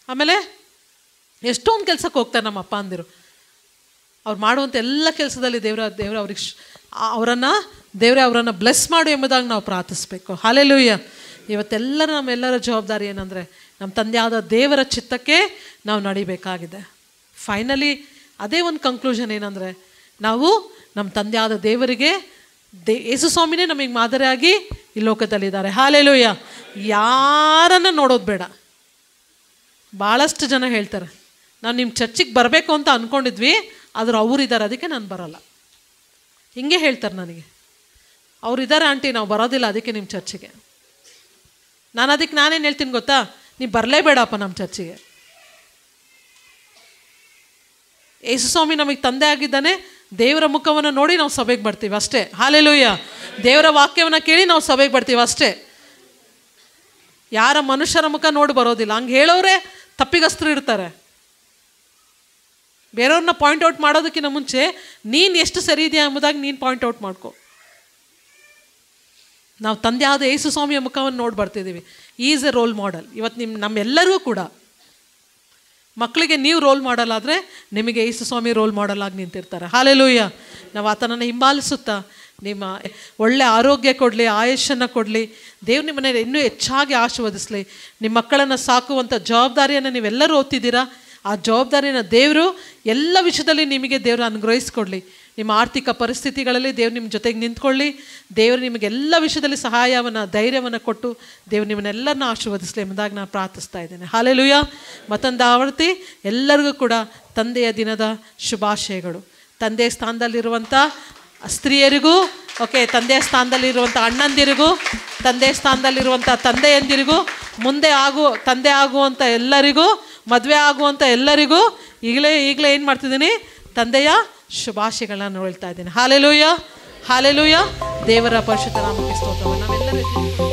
ಆಮೇಲೆ ಎಷ್ಟೊಂದು ಕೆಲ್ಸಕ್ಕೆ ಹೋಗ್ತಾರೆ ನಮ್ಮ ಅಪ್ಪ ಅಂದಿರು. ಅವ್ರು ಮಾಡುವಂಥ ಎಲ್ಲ ಕೆಲಸದಲ್ಲಿ ದೇವ್ರ ಅವರನ್ನು ಬ್ಲೆಸ್ ಮಾಡು ಎಂಬುದಾಗಿ ನಾವು ಪ್ರಾರ್ಥಿಸ್ಬೇಕು. ಹಲ್ಲೆಲೂಯಾ. ಇವತ್ತೆಲ್ಲರೂ ನಮ್ಮೆಲ್ಲರ ಜವಾಬ್ದಾರಿ ಏನಂದರೆ ನಮ್ಮ ತಂದೆಯಾದ ದೇವರ ಚಿತ್ತಕ್ಕೆ ನಾವು ನಡಿಬೇಕಾಗಿದೆ. ಫೈನಲಿ ಅದೇ ಒಂದು ಕನ್ಕ್ಲೂಷನ್ ಏನಂದರೆ, ನಾವು ನಮ್ಮ ತಂದೆಯಾದ ದೇವರಿಗೆ ಯೇಸು ಸ್ವಾಮಿನೇ ನಮಗೆ ಮಾದರಿಯಾಗಿ ಈ ಲೋಕದಲ್ಲಿದ್ದಾರೆ. ಹಲ್ಲೆಲೂಯಾ. ಯಾರನ್ನು ನೋಡೋದು ಬೇಡ. ಭಾಳಷ್ಟು ಜನ ಹೇಳ್ತಾರೆ, ನಾವು ನಿಮ್ಮ ಚರ್ಚಿಗೆ ಬರಬೇಕು ಅಂತ ಅಂದ್ಕೊಂಡಿದ್ವಿ, ಆದರೂ ಅವರಿದ್ದಾರೆ ಅದಕ್ಕೆ ನಾನು ಬರೋಲ್ಲ. ಹಿಂಗೆ ಹೇಳ್ತಾರೆ ನನಗೆ, ಅವರಿದ್ದಾರೆ ಆಂಟಿ, ನಾವು ಬರೋದಿಲ್ಲ ಅದಕ್ಕೆ ನಿಮ್ಮ ಚರ್ಚಿಗೆ. ನಾನೇನು ಹೇಳ್ತೀನಿ ಗೊತ್ತಾ, ನೀವು ಬರಲೇಬೇಡಪ್ಪ ನಮ್ಮ ಚರ್ಚಿಗೆ. ಯೇಸು ಸ್ವಾಮಿ ನಮಗೆ ತಂದೆ ಆಗಿದ್ದಾನೆ, ದೇವರ ಮುಖವನ್ನು ನೋಡಿ ನಾವು ಸಭೆಗೆ ಬರ್ತೀವಿ ಅಷ್ಟೇ. ಹಲ್ಲೆಲೂಯಾ. ದೇವರ ವಾಕ್ಯವನ್ನು ಕೇಳಿ ನಾವು ಸಭೆಗೆ ಬರ್ತೀವಿ ಅಷ್ಟೇ. ಯಾರ ಮನುಷ್ಯರ ಮುಖ ನೋಡಿ ಬರೋದಿಲ್ಲ. ಹಂಗೆ ಹೇಳೋರೆ ತಪ್ಪಿಗಸ್ತರು ಇರ್ತಾರೆ. ಬೇರೆಯವ್ರನ್ನ ಪಾಯಿಂಟ್ಔಟ್ ಮಾಡೋದಕ್ಕಿಂತ ಮುಂಚೆ ನೀನು ಎಷ್ಟು ಸರಿ ಇದೆಯಾ ಎಂಬುದಾಗಿ ನೀನು ಪಾಯಿಂಟ್ಔಟ್ ಮಾಡ್ಕೊ. ನಾವು ತಂದೆ ಆದ ಯೇಸು ಸ್ವಾಮಿಯ ಮುಖವನ್ನು ನೋಡಿ ಬರ್ತಿದ್ದೀವಿ. Is a role model. ಇವತ್ತು ನಮ್ಮೆಲ್ಲರಿಗೂ ಕೂಡ ಮಕ್ಕಳಿಗೆ ನೀವು ರೋಲ್ ಮಾಡೆಲ್ ಆದರೆ ನಿಮಗೆ ಯೇಸು ಸ್ವಾಮಿ ರೋಲ್ ಮಾಡೆಲ್ ಆಗಿ ನಿಂತಿರ್ತಾರೆ. ಹಲ್ಲೆಲೂಯಾ. ನಾವು ಆತನನ್ನು ಹಿಂಬಾಲಿಸುತ್ತಾ ನಿಮ್ಮ ಒಳ್ಳೆ ಆರೋಗ್ಯ ಕೊಡಲಿ, ಆಯುಷ್ಯನ್ನು ಕೊಡಲಿ. ದೇವ್ರು ನಿಮ್ಮನ್ನ ಇನ್ನೂ ಹೆಚ್ಚಾಗಿ ಆಶೀರ್ವದಿಸಲಿ. ನಿಮ್ಮ ಮಕ್ಕಳನ್ನು ಸಾಕುವಂಥ ಜವಾಬ್ದಾರಿಯನ್ನು ನೀವೆಲ್ಲರೂ ಓದ್ತಿದ್ದೀರಾ. ಆ ಜವಾಬ್ದಾರಿನ ದೇವರು ಎಲ್ಲ ವಿಷಯದಲ್ಲಿ ನಿಮಗೆ ದೇವರು ಅನುಗ್ರಹಿಸ್ಕೊಡ್ಲಿ. ನಿಮ್ಮ ಆರ್ಥಿಕ ಪರಿಸ್ಥಿತಿಗಳಲ್ಲಿ ದೇವ್ರು ನಿಮ್ಮ ಜೊತೆಗೆ ನಿಂತ್ಕೊಳ್ಳಿ. ದೇವರು ನಿಮಗೆ ಎಲ್ಲ ವಿಷಯದಲ್ಲಿ ಸಹಾಯವನ್ನು, ಧೈರ್ಯವನ್ನು ಕೊಟ್ಟು ದೇವ್ರು ನಿಮ್ಮನ್ನೆಲ್ಲರನ್ನ ಆಶೀರ್ವದಿಸಲಿ ಎಂಬುದಾಗಿ ನಾನು ಪ್ರಾರ್ಥಿಸ್ತಾ ಇದ್ದೇನೆ. ಹಾಲೆಲೂಯಾ. ಮತ್ತೊಂದು ಆವರ್ತಿ ಎಲ್ಲರಿಗೂ ಕೂಡ ತಂದೆಯ ದಿನದ ಶುಭಾಶಯಗಳು. ತಂದೆಯ ಸ್ಥಾನದಲ್ಲಿರುವಂಥ ಸ್ತ್ರೀಯರಿಗೂ, ತಂದೆಯ ಸ್ಥಾನದಲ್ಲಿರುವಂಥ ಅಣ್ಣಂದಿರಿಗೂ, ತಂದೆಯ ಸ್ಥಾನದಲ್ಲಿರುವಂಥ ತಂದೆಯಂದಿರಿಗೂ, ಮುಂದೆ ತಂದೆ ಆಗುವಂಥ ಎಲ್ಲರಿಗೂ, ಮದುವೆ ಆಗುವಂಥ ಎಲ್ಲರಿಗೂ ಈಗಲೇ ಏನು ಮಾಡ್ತಿದ್ದೀನಿ, ತಂದೆಯ ಶುಭಾಶಯಗಳನ್ನ ಹೇಳ್ತಾ ಇದ್ದೀನಿ. Hallelujah, hallelujah. ದೇವರ ಪರಿಶುದ್ಧ ನಾಮಕ್ಕೆ ಸ್ತೋತ್ರವನ್ನು ನಾವೆಲ್ಲರೂ